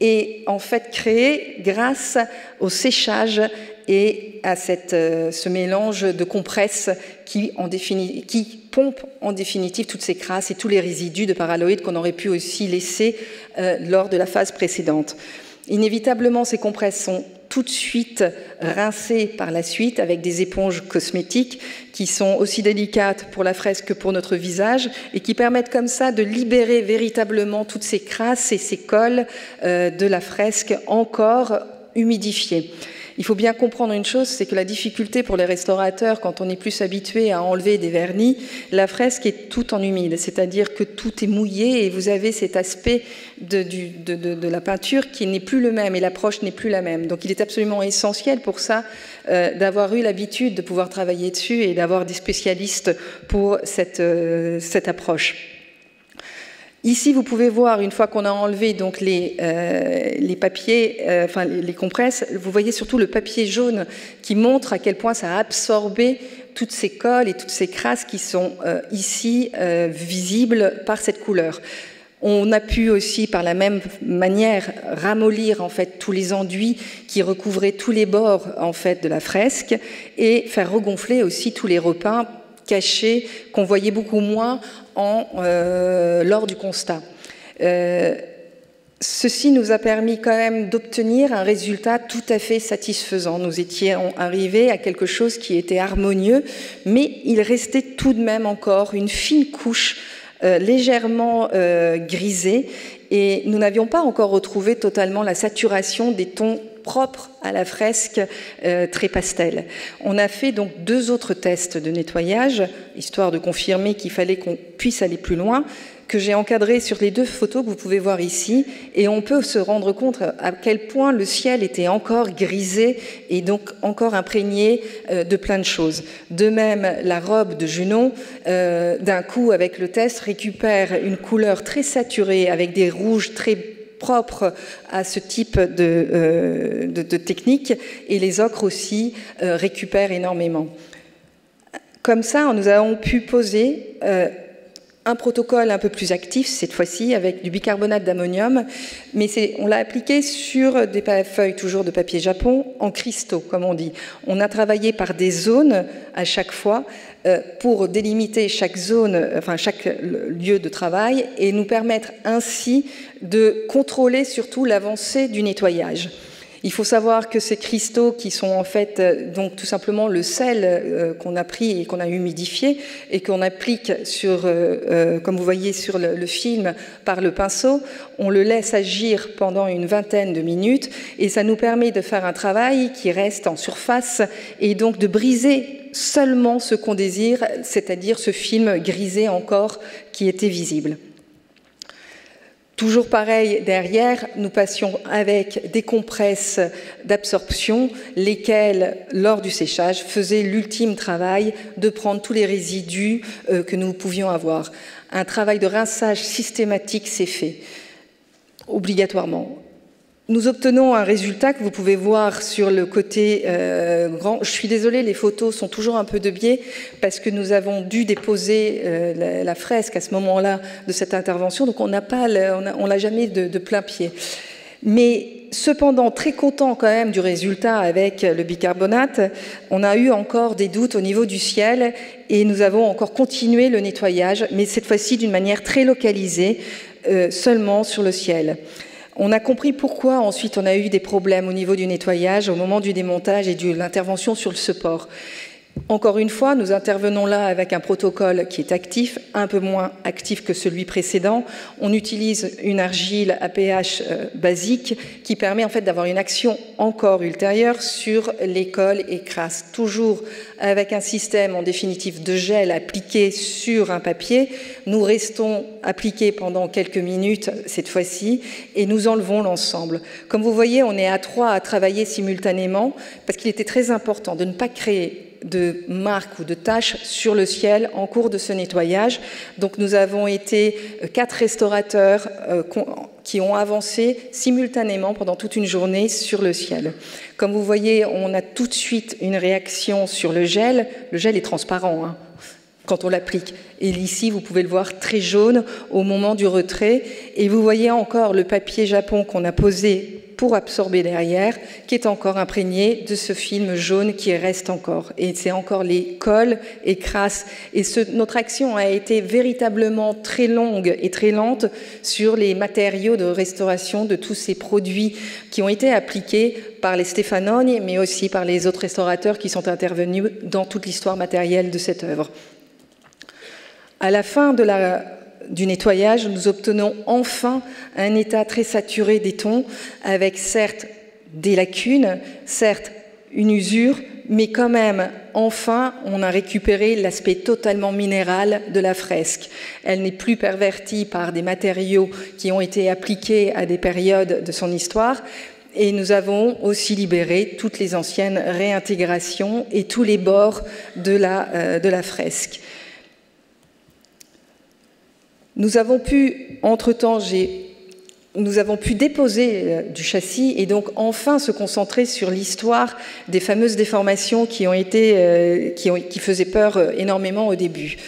est en fait créé grâce au séchage et à ce mélange de compresses qui pompe en définitive toutes ces crasses et tous les résidus de paralloïdes qu'on aurait pu aussi laisser lors de la phase précédente. Inévitablement, ces compresses sont tout de suite rincées par la suite avec des éponges cosmétiques qui sont aussi délicates pour la fresque que pour notre visage et qui permettent comme ça de libérer véritablement toutes ces crasses et ces colles de la fresque encore humidifiées. Il faut bien comprendre une chose, c'est que la difficulté pour les restaurateurs, quand on est plus habitué à enlever des vernis, la fresque est tout en humide, c'est-à-dire que tout est mouillé et vous avez cet aspect de la peinture qui n'est plus le même et l'approche n'est plus la même. Donc il est absolument essentiel pour ça d'avoir eu l'habitude de pouvoir travailler dessus et d'avoir des spécialistes pour cette approche. Ici, vous pouvez voir, une fois qu'on a enlevé donc les papiers, les compresses, vous voyez surtout le papier jaune qui montre à quel point ça a absorbé toutes ces colles et toutes ces crasses qui sont ici visibles par cette couleur. On a pu aussi, par la même manière, ramollir en fait tous les enduits qui recouvraient tous les bords en fait de la fresque et faire regonfler aussi tous les repeints cachés qu'on voyait beaucoup moins lors du constat. Ceci nous a permis quand même d'obtenir un résultat tout à fait satisfaisant. Nous étions arrivés à quelque chose qui était harmonieux, mais il restait tout de même encore une fine couche légèrement grisée et nous n'avions pas encore retrouvé totalement la saturation des tons propres à la fresque très pastel. On a fait donc 2 autres tests de nettoyage, histoire de confirmer qu'il fallait qu'on puisse aller plus loin, que j'ai encadré sur les 2 photos que vous pouvez voir ici, et on peut se rendre compte à quel point le ciel était encore grisé et donc encore imprégné de plein de choses. De même, la robe de Junon, d'un coup avec le test, récupère une couleur très saturée avec des rouges très propre à ce type de technique, et les ocres aussi récupèrent énormément. Comme ça, nous avons pu poser un protocole un peu plus actif, cette fois-ci, avec du bicarbonate d'ammonium, mais on l'a appliqué sur des feuilles toujours de papier japon, en cristaux, comme on dit. On a travaillé par des zones à chaque fois pour délimiter chaque zone, enfin chaque lieu de travail, et nous permettre ainsi de contrôler surtout l'avancée du nettoyage. Il faut savoir que ces cristaux qui sont en fait donc tout simplement le sel qu'on a pris et qu'on a humidifié et qu'on applique sur, comme vous voyez sur le film, par le pinceau, on le laisse agir pendant une vingtaine de minutes et ça nous permet de faire un travail qui reste en surface et donc de briser seulement ce qu'on désire, c'est-à-dire ce film grisé encore qui était visible. Toujours pareil, derrière, nous passions avec des compresses d'absorption, lesquelles, lors du séchage, faisaient l'ultime travail de prendre tous les résidus que nous pouvions avoir. Un travail de rinçage systématique s'est fait, obligatoirement. Nous obtenons un résultat que vous pouvez voir sur le côté grand. Je suis désolée, les photos sont toujours un peu de biais parce que nous avons dû déposer la fresque à ce moment-là de cette intervention, donc on l'a jamais de plein pied. Mais cependant, très content quand même du résultat avec le bicarbonate, on a eu encore des doutes au niveau du ciel et nous avons encore continué le nettoyage, mais cette fois-ci d'une manière très localisée, seulement sur le ciel. On a compris pourquoi ensuite on a eu des problèmes au niveau du nettoyage au moment du démontage et de l'intervention sur le support. Encore une fois, nous intervenons là avec un protocole qui est actif, un peu moins actif que celui précédent. On utilise une argile à pH basique qui permet en fait d'avoir une action encore ultérieure sur les cols et crasses, toujours avec un système en définitive de gel appliqué sur un papier. Nous restons appliqués pendant quelques minutes cette fois-ci et nous enlevons l'ensemble. Comme vous voyez, on est à 3 à travailler simultanément parce qu'il était très important de ne pas créer de marques ou de taches sur le ciel en cours de ce nettoyage. Donc nous avons été 4 restaurateurs qui ont avancé simultanément pendant toute une journée sur le ciel. Comme vous voyez, on a tout de suite une réaction sur le gel. Le gel est transparent quand on l'applique. Et ici, vous pouvez le voir très jaune au moment du retrait. Et vous voyez encore le papier japon qu'on a posé pour absorber derrière, qui est encore imprégné de ce film jaune qui reste encore. Et c'est encore les cols et crasses. Et notre action a été véritablement très longue et très lente sur les matériaux de restauration de tous ces produits qui ont été appliqués par les Stefanoni, mais aussi par les autres restaurateurs qui sont intervenus dans toute l'histoire matérielle de cette œuvre. À la fin du nettoyage, nous obtenons enfin un état très saturé des tons, avec certes des lacunes, certes une usure, mais quand même, enfin, on a récupéré l'aspect totalement minéral de la fresque. Elle n'est plus pervertie par des matériaux qui ont été appliqués à des périodes de son histoire, et nous avons aussi libéré toutes les anciennes réintégrations et tous les bords de la fresque. Nous avons pu, entre-temps, nous avons pu déposer du châssis et donc enfin se concentrer sur l'histoire des fameuses déformations qui faisaient peur énormément au début.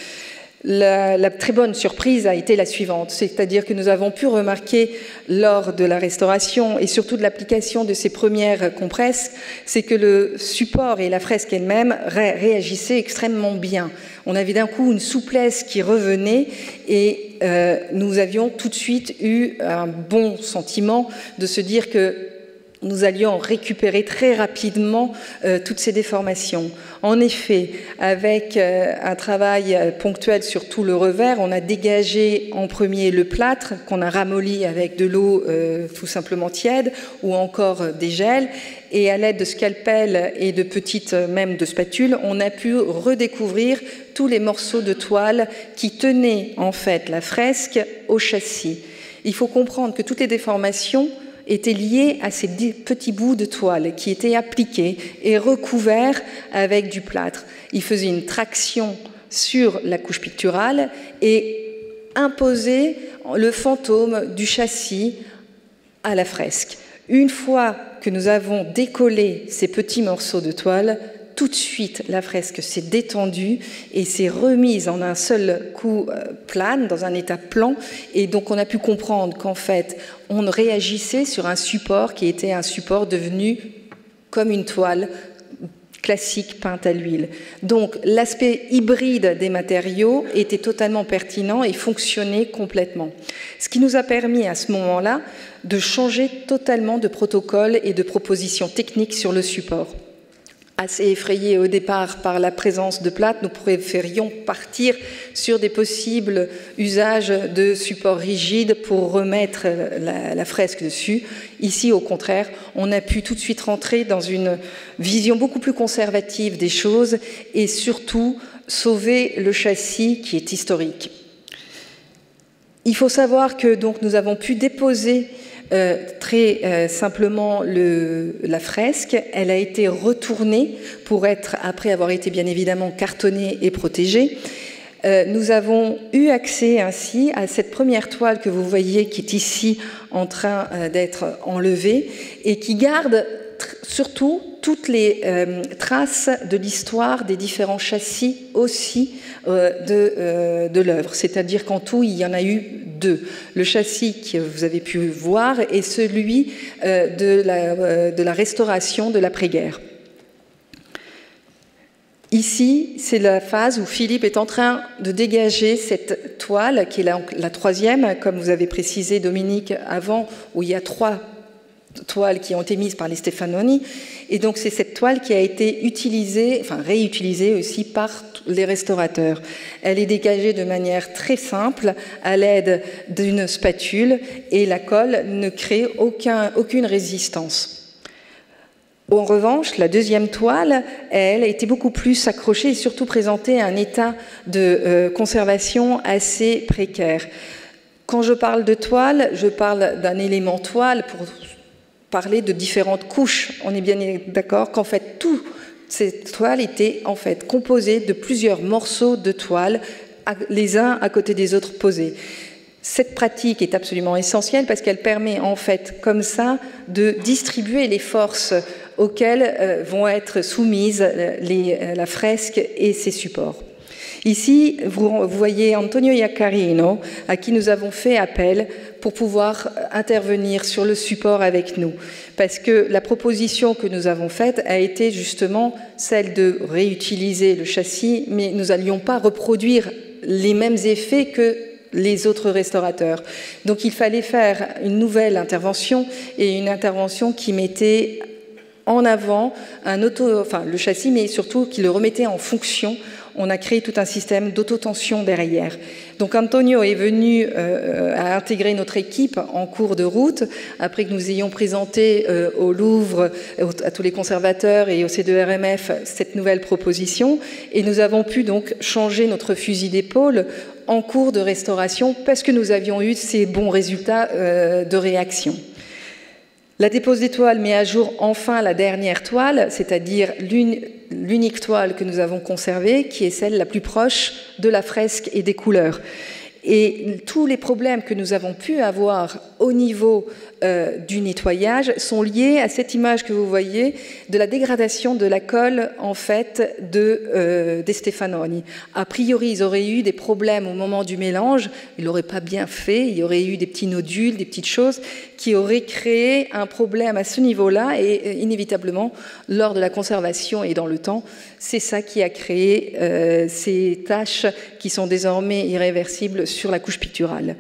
La très bonne surprise a été la suivante, c'est-à-dire que nous avons pu remarquer lors de la restauration et surtout de l'application de ces premières compresses, c'est que le support et la fresque elle-même réagissaient extrêmement bien. On avait d'un coup une souplesse qui revenait et nous avions tout de suite eu un bon sentiment de se dire que nous allions récupérer très rapidement toutes ces déformations. En effet, avec un travail ponctuel sur tout le revers, on a dégagé en premier le plâtre qu'on a ramolli avec de l'eau tout simplement tiède ou encore des gels. Et à l'aide de scalpels et de petites, même de spatules, on a pu redécouvrir tous les morceaux de toile qui tenaient en fait la fresque au châssis. Il faut comprendre que toutes les déformations étaient liés à ces petits bouts de toile qui étaient appliqués et recouverts avec du plâtre. Il faisait une traction sur la couche picturale et imposait le fantôme du châssis à la fresque. Une fois que nous avons décollé ces petits morceaux de toile, tout de suite, la fresque s'est détendue et s'est remise en un seul coup plane, dans un état plan. Et donc, on a pu comprendre qu'en fait, on réagissait sur un support qui était un support devenu comme une toile classique peinte à l'huile. Donc, l'aspect hybride des matériaux était totalement pertinent et fonctionnait complètement. Ce qui nous a permis à ce moment-là de changer totalement de protocole et de propositions techniques sur le support. Assez effrayés au départ par la présence de plâtre, nous préférions partir sur des possibles usages de supports rigides pour remettre la fresque dessus. Ici, au contraire, on a pu tout de suite rentrer dans une vision beaucoup plus conservative des choses et surtout sauver le châssis qui est historique. Il faut savoir que donc, nous avons pu déposer très simplement la fresque. Elle a été retournée pour être, après avoir été bien évidemment cartonnée et protégée. Nous avons eu accès ainsi à cette première toile que vous voyez qui est ici en train d'être enlevée et qui garde surtout toutes les traces de l'histoire des différents châssis aussi de l'œuvre. C'est-à-dire qu'en tout, il y en a eu 2. Le châssis que vous avez pu voir et celui de la restauration de l'après-guerre. Ici, c'est la phase où Philippe est en train de dégager cette toile, qui est la troisième, comme vous avez précisé, Dominique, avant, où il y a 3 toiles qui ont été mises par les Stefanoni. Et donc, c'est cette toile qui a été utilisée, enfin réutilisée aussi par les restaurateurs. Elle est dégagée de manière très simple, à l'aide d'une spatule, et la colle ne crée aucune résistance. En revanche, la deuxième toile, elle, était beaucoup plus accrochée et surtout présentait un état de conservation assez précaire. Quand je parle de toile, je parle d'un élément toile pour parler de différentes couches. On est bien d'accord qu'en fait, toutes ces toiles étaient en fait composées de plusieurs morceaux de toile, les uns à côté des autres posés. Cette pratique est absolument essentielle parce qu'elle permet en fait comme ça de distribuer les forces auxquelles vont être soumises la fresque et ses supports. Ici, vous voyez Antonio Iaccarino, à qui nous avons fait appel pour pouvoir intervenir sur le support avec nous. Parce que la proposition que nous avons faite a été justement celle de réutiliser le châssis, mais nous n'allions pas reproduire les mêmes effets que les autres restaurateurs. Donc il fallait faire une nouvelle intervention, et une intervention qui mettait en avant le châssis, mais surtout qui le remettait en fonction. On a créé tout un système d'autotension derrière. Donc Antonio est venu à intégrer notre équipe en cours de route, après que nous ayons présenté au Louvre, à tous les conservateurs et au C2RMF cette nouvelle proposition, et nous avons pu donc changer notre fusil d'épaule en cours de restauration parce que nous avions eu ces bons résultats de réaction. La dépose des toiles met à jour enfin la dernière toile, c'est-à-dire l'unique toile que nous avons conservée, qui est celle la plus proche de la fresque et des couleurs. Et tous les problèmes que nous avons pu avoir au niveau du nettoyage sont liés à cette image que vous voyez de la dégradation de la colle en fait des Stefanoni. A priori, ils auraient eu des problèmes au moment du mélange, ils l'auraient pas bien fait, il y aurait eu des petits nodules, des petites choses qui auraient créé un problème à ce niveau-là, et inévitablement, lors de la conservation et dans le temps, c'est ça qui a créé ces taches qui sont désormais irréversibles sur la couche picturale.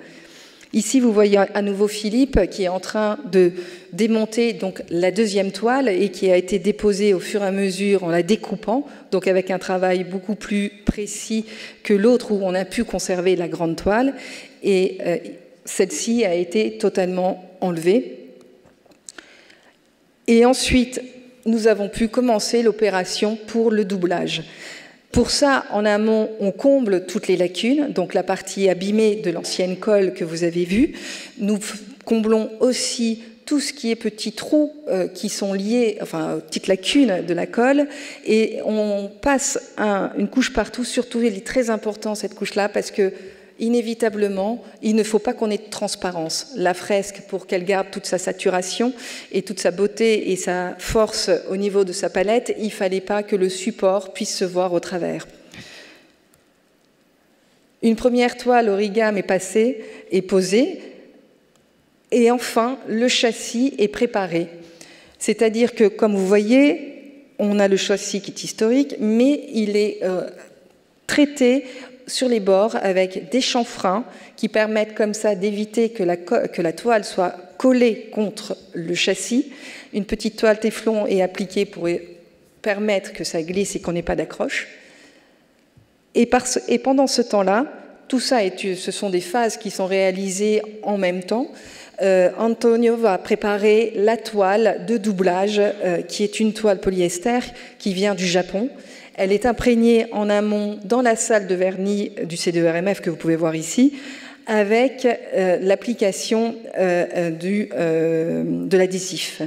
Ici, vous voyez à nouveau Philippe qui est en train de démonter donc la deuxième toile et qui a été déposée au fur et à mesure en la découpant, donc avec un travail beaucoup plus précis que l'autre où on a pu conserver la grande toile. Et celle-ci a été totalement enlevée. Et ensuite, nous avons pu commencer l'opération pour le doublage. Pour ça, en amont, on comble toutes les lacunes, donc la partie abîmée de l'ancienne colle que vous avez vue. Nous comblons aussi tout ce qui est petits trous qui sont liés, enfin, petites lacunes de la colle, et on passe une couche partout. Surtout, elle est très importante, cette couche-là, parce que inévitablement, il ne faut pas qu'on ait de transparence. La fresque, pour qu'elle garde toute sa saturation et toute sa beauté et sa force au niveau de sa palette, il ne fallait pas que le support puisse se voir au travers. Une première toile origami est passée et posée, et enfin, le châssis est préparé. C'est-à-dire que, comme vous voyez, on a le châssis qui est historique, mais il est traité sur les bords avec des chanfreins qui permettent comme ça d'éviter que la toile soit collée contre le châssis. Une petite toile téflon est appliquée pour permettre que ça glisse et qu'on n'ait pas d'accroche. Et pendant ce temps-là, tout ça, ce sont des phases qui sont réalisées en même temps. Antonio va préparer la toile de doublage, qui est une toile polyester qui vient du Japon. Elle est imprégnée en amont dans la salle de vernis du C2RMF que vous pouvez voir ici, avec l'application de l'adhésif.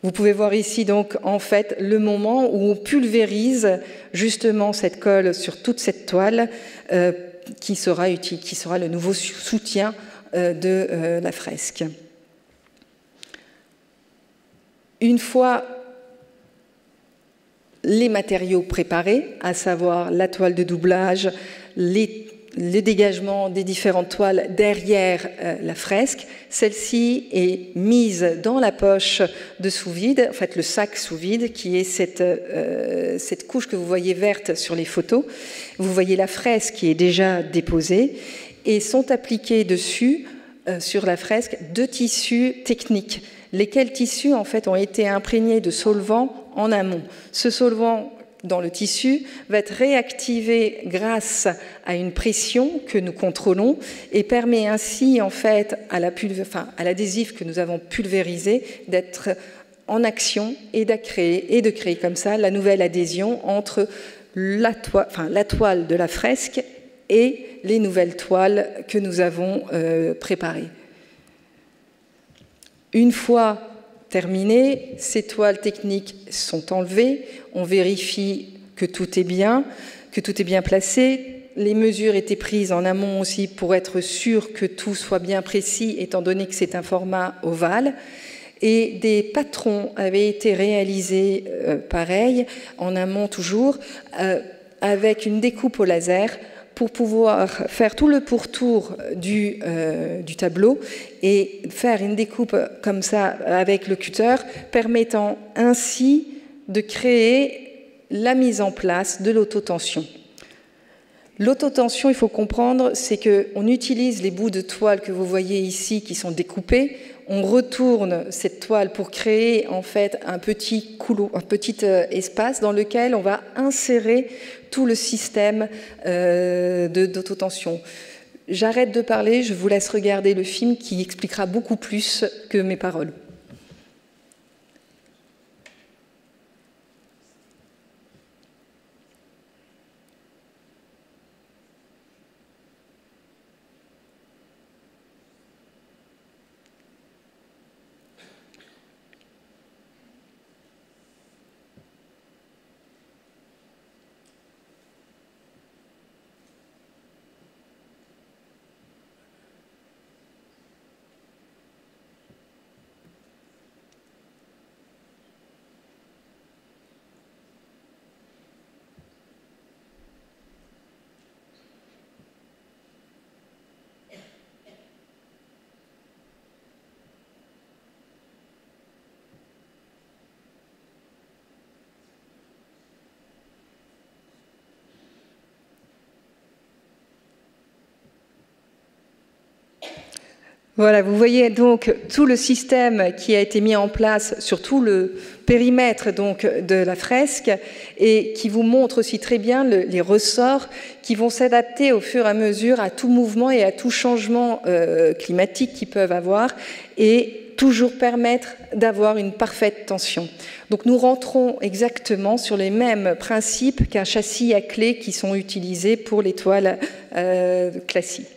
Vous pouvez voir ici donc en fait le moment où on pulvérise justement cette colle sur toute cette toile qui sera le nouveau soutien de la fresque. Une fois les matériaux préparés, à savoir la toile de doublage, les dégagements des différentes toiles derrière la fresque. Celle-ci est mise dans la poche de sous-vide, en fait le sac sous-vide, qui est cette couche que vous voyez verte sur les photos. Vous voyez la fresque qui est déjà déposée et sont appliqués dessus, sur la fresque, 2 tissus techniques, lesquels tissus en fait ont été imprégnés de solvant en amont. Ce solvant dans le tissu va être réactivé grâce à une pression que nous contrôlons et permet ainsi en fait à l'adhésif que nous avons pulvérisé d'être en action et de créer comme ça la nouvelle adhésion entre la toile de la fresque et les nouvelles toiles que nous avons préparées. Une fois terminées, ces toiles techniques sont enlevées, on vérifie que tout est bien placé. Les mesures étaient prises en amont aussi pour être sûr que tout soit bien précis, étant donné que c'est un format ovale. Et des patrons avaient été réalisés pareil, en amont toujours, avec une découpe au laser, pour pouvoir faire tout le pourtour du tableau et faire une découpe comme ça avec le cutter, permettant ainsi de créer la mise en place de l'autotension. L'autotension, il faut comprendre, c'est qu'on utilise les bouts de toile que vous voyez ici qui sont découpés, on retourne cette toile pour créer en fait un petit espace dans lequel on va insérer tout le système d'autotension. J'arrête de parler, je vous laisse regarder le film qui expliquera beaucoup plus que mes paroles. Voilà, vous voyez donc tout le système qui a été mis en place sur tout le périmètre donc de la fresque et qui vous montre aussi très bien les ressorts qui vont s'adapter au fur et à mesure à tout mouvement et à tout changement climatique qu'ils peuvent avoir et toujours permettre d'avoir une parfaite tension. Donc nous rentrons exactement sur les mêmes principes qu'un châssis à clé qui sont utilisés pour les toiles classiques.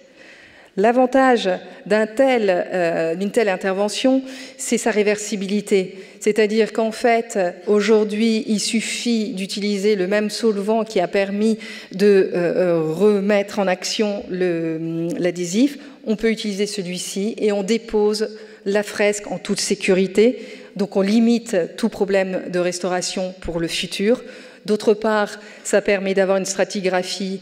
L'avantage d'une telle intervention, c'est sa réversibilité. C'est-à-dire qu'en fait, aujourd'hui, il suffit d'utiliser le même solvant qui a permis de remettre en action l'adhésif. On peut utiliser celui-ci et on dépose la fresque en toute sécurité. Donc on limite tout problème de restauration pour le futur. D'autre part, ça permet d'avoir une stratigraphie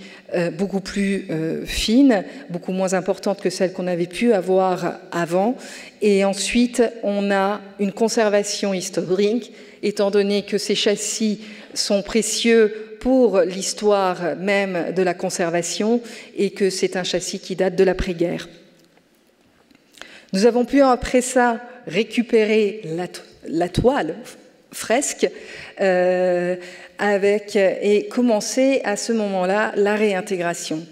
beaucoup plus fine, beaucoup moins importante que celle qu'on avait pu avoir avant. Et ensuite, on a une conservation historique, étant donné que ces châssis sont précieux pour l'histoire même de la conservation et que c'est un châssis qui date de l'après-guerre. Nous avons pu, après ça, récupérer la toile fresque et commencer à ce moment-là la réintégration.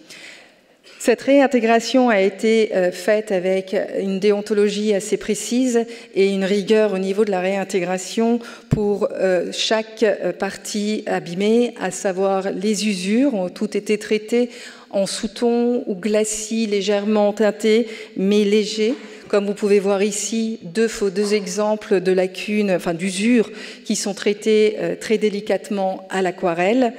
Cette réintégration a été faite avec une déontologie assez précise et une rigueur au niveau de la réintégration pour chaque partie abîmée, à savoir les usures, ont toutes été traitées en sous-ton ou glacis légèrement teintés, mais légers. Comme vous pouvez voir ici, deux exemples de lacunes, enfin d'usures, qui sont traitées très délicatement à l'aquarelle.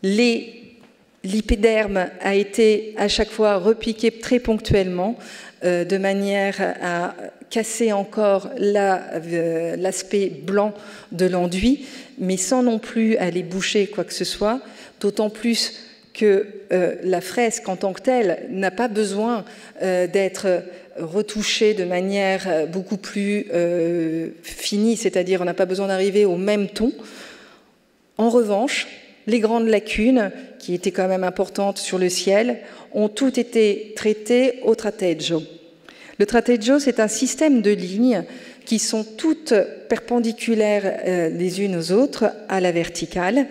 L'épiderme a été à chaque fois repiqué très ponctuellement, de manière à casser encore l'aspect blanc de l'enduit, mais sans non plus aller boucher quoi que ce soit, d'autant plus que la fresque en tant que telle n'a pas besoin d'être retouchée de manière beaucoup plus finie, c'est-à-dire on n'a pas besoin d'arriver au même ton. En revanche, les grandes lacunes, qui étaient quand même importantes sur le ciel, ont toutes été traitées au tratteggio. Le tratteggio, c'est un système de lignes qui sont toutes perpendiculaires les unes aux autres à la verticale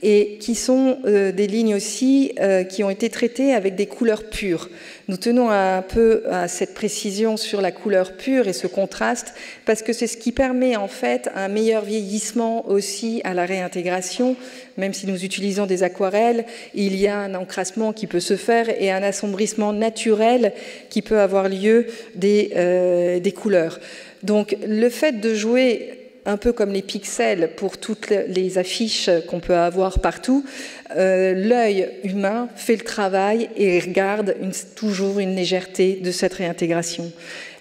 et qui sont des lignes aussi qui ont été traitées avec des couleurs pures. Nous tenons un peu à cette précision sur la couleur pure et ce contraste parce que c'est ce qui permet en fait un meilleur vieillissement aussi à la réintégration. Même si nous utilisons des aquarelles, il y a un encrassement qui peut se faire et un assombrissement naturel qui peut avoir lieu des couleurs. Donc le fait de jouer un peu comme les pixels pour toutes les affiches qu'on peut avoir partout, l'œil humain fait le travail et regarde toujours une légèreté de cette réintégration.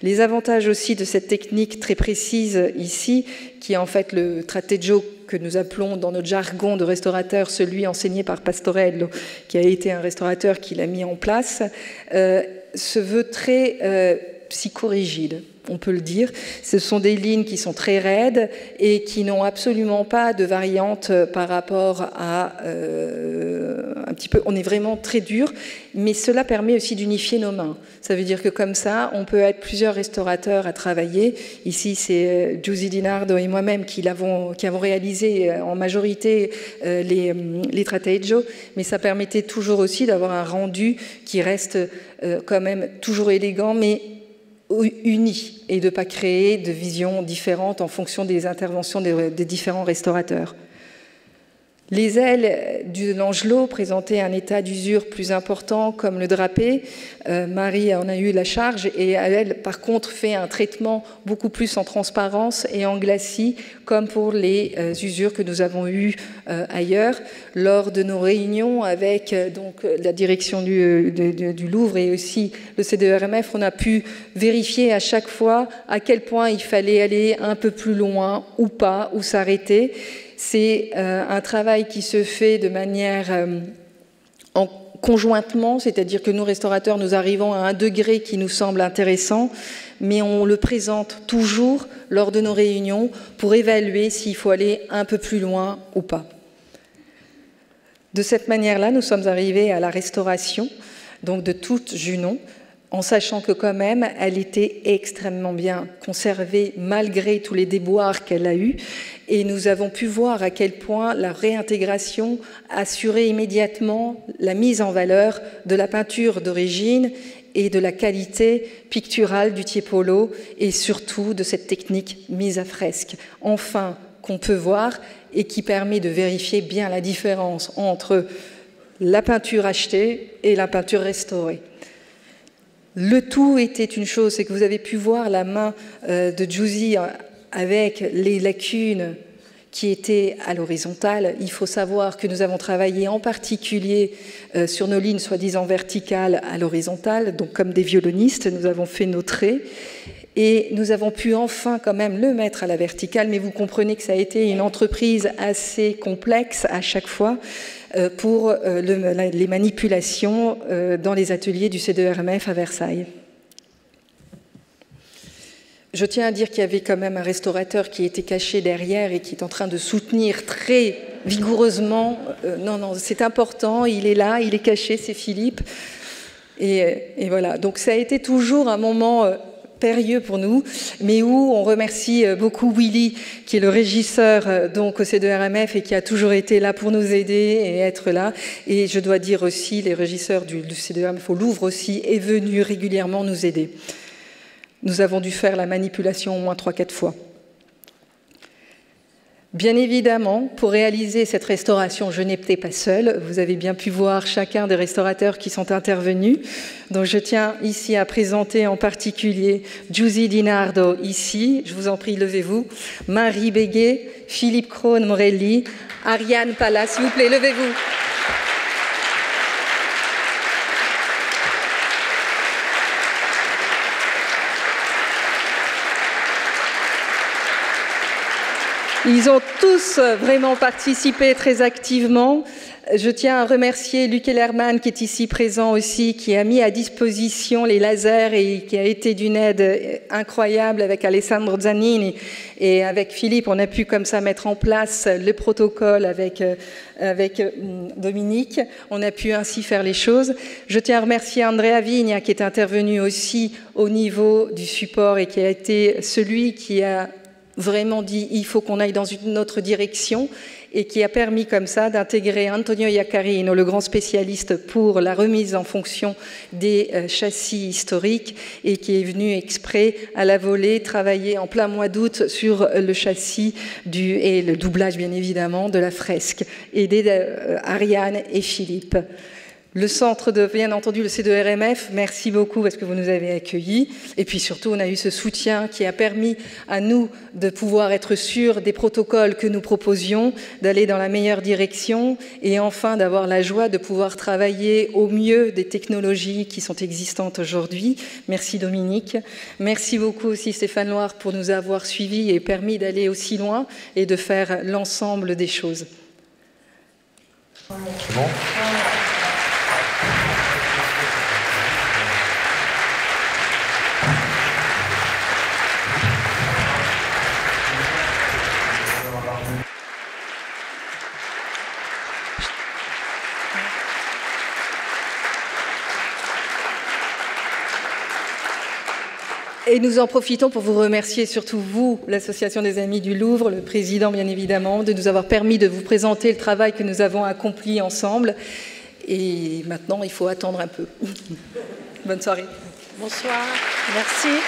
Les avantages aussi de cette technique très précise ici, qui est en fait le tratteggio que nous appelons dans notre jargon de restaurateur, celui enseigné par Pastorello, qui a été un restaurateur qui l'a mis en place, se veut très psychorigide. On peut le dire. Ce sont des lignes qui sont très raides et qui n'ont absolument pas de variante par rapport à un petit peu. On est vraiment très dur, mais cela permet aussi d'unifier nos mains. Ça veut dire que comme ça, on peut être plusieurs restaurateurs à travailler. Ici, c'est Giusy Dinardo et moi-même qui avons réalisé en majorité les tratteggio, mais ça permettait toujours aussi d'avoir un rendu qui reste quand même toujours élégant, mais unis et de ne pas créer de visions différentes en fonction des interventions des différents restaurateurs. Les ailes de l'angelot présentaient un état d'usure plus important comme le drapé. Marie en a eu la charge et elle, par contre, fait un traitement beaucoup plus en transparence et en glacis comme pour les usures que nous avons eues ailleurs. Lors de nos réunions avec donc, la direction du Louvre et aussi le CDERMF, on a pu vérifier à chaque fois à quel point il fallait aller un peu plus loin ou pas, ou s'arrêter. C'est un travail qui se fait de manière conjointement, c'est-à-dire que nous, restaurateurs, nous arrivons à un degré qui nous semble intéressant, mais on le présente toujours lors de nos réunions pour évaluer s'il faut aller un peu plus loin ou pas. De cette manière-là, nous sommes arrivés à la restauration donc de toute Junon, en sachant que quand même, elle était extrêmement bien conservée malgré tous les déboires qu'elle a eus. Et nous avons pu voir à quel point la réintégration assurait immédiatement la mise en valeur de la peinture d'origine et de la qualité picturale du tiepolo et surtout de cette technique mise à fresque. Enfin, qu'on peut voir et qui permet de vérifier bien la différence entre la peinture achetée et la peinture restaurée. Le tout était une chose, c'est que vous avez pu voir la main de Giusy avec les lacunes qui étaient à l'horizontale. Il faut savoir que nous avons travaillé en particulier sur nos lignes soi-disant verticales à l'horizontale, donc comme des violonistes, nous avons fait nos traits. Et nous avons pu enfin quand même le mettre à la verticale, mais vous comprenez que ça a été une entreprise assez complexe à chaque fois pour les manipulations dans les ateliers du C2RMF à Versailles. Je tiens à dire qu'il y avait quand même un restaurateur qui était caché derrière et qui est en train de soutenir très vigoureusement. Non, c'est important, il est là, il est caché, c'est Philippe. Et voilà, donc ça a été toujours un moment périlleux pour nous, mais où on remercie beaucoup Willy, qui est le régisseur donc au C2RMF et qui a toujours été là pour nous aider et être là. Et je dois dire aussi, les régisseurs du C2RMF au Louvre aussi est venu régulièrement nous aider. Nous avons dû faire la manipulation au moins 3-4 fois. Bien évidemment, pour réaliser cette restauration, je n'étais pas seule. Vous avez bien pu voir chacun des restaurateurs qui sont intervenus. Donc je tiens ici à présenter en particulier Giusy Di Nardo, ici, je vous en prie, levez-vous. Marie Béguet, Philippe Krohn-Morelli, Ariane Pala, s'il vous plaît, levez-vous. Ils ont tous vraiment participé très activement. Je tiens à remercier Luc Ellerman qui est ici présent aussi, qui a mis à disposition les lasers et qui a été d'une aide incroyable avec Alessandro Zanini et avec Philippe. On a pu comme ça mettre en place le protocole avec Dominique. On a pu ainsi faire les choses. Je tiens à remercier Andrea Vigna qui est intervenu aussi au niveau du support et qui a été celui qui a vraiment dit il faut qu'on aille dans une autre direction et qui a permis comme ça d'intégrer Antonio Iaccarino, le grand spécialiste pour la remise en fonction des châssis historiques et qui est venu exprès à la volée travailler en plein mois d'août sur le châssis et le doublage bien évidemment de la fresque, aidé d'Ariane et Philippe. Le centre de, bien entendu, le C2RMF, merci beaucoup parce que vous nous avez accueillis. Et puis surtout, on a eu ce soutien qui a permis à nous de pouvoir être sûrs des protocoles que nous proposions, d'aller dans la meilleure direction et enfin d'avoir la joie de pouvoir travailler au mieux des technologies qui sont existantes aujourd'hui. Merci Dominique. Merci beaucoup aussi Stéphane Loire pour nous avoir suivis et permis d'aller aussi loin et de faire l'ensemble des choses. C'est bon ? Et nous en profitons pour vous remercier, surtout vous, l'Association des Amis du Louvre, le président bien évidemment, de nous avoir permis de vous présenter le travail que nous avons accompli ensemble. Et maintenant, il faut attendre un peu. Bonne soirée. Bonsoir. Merci.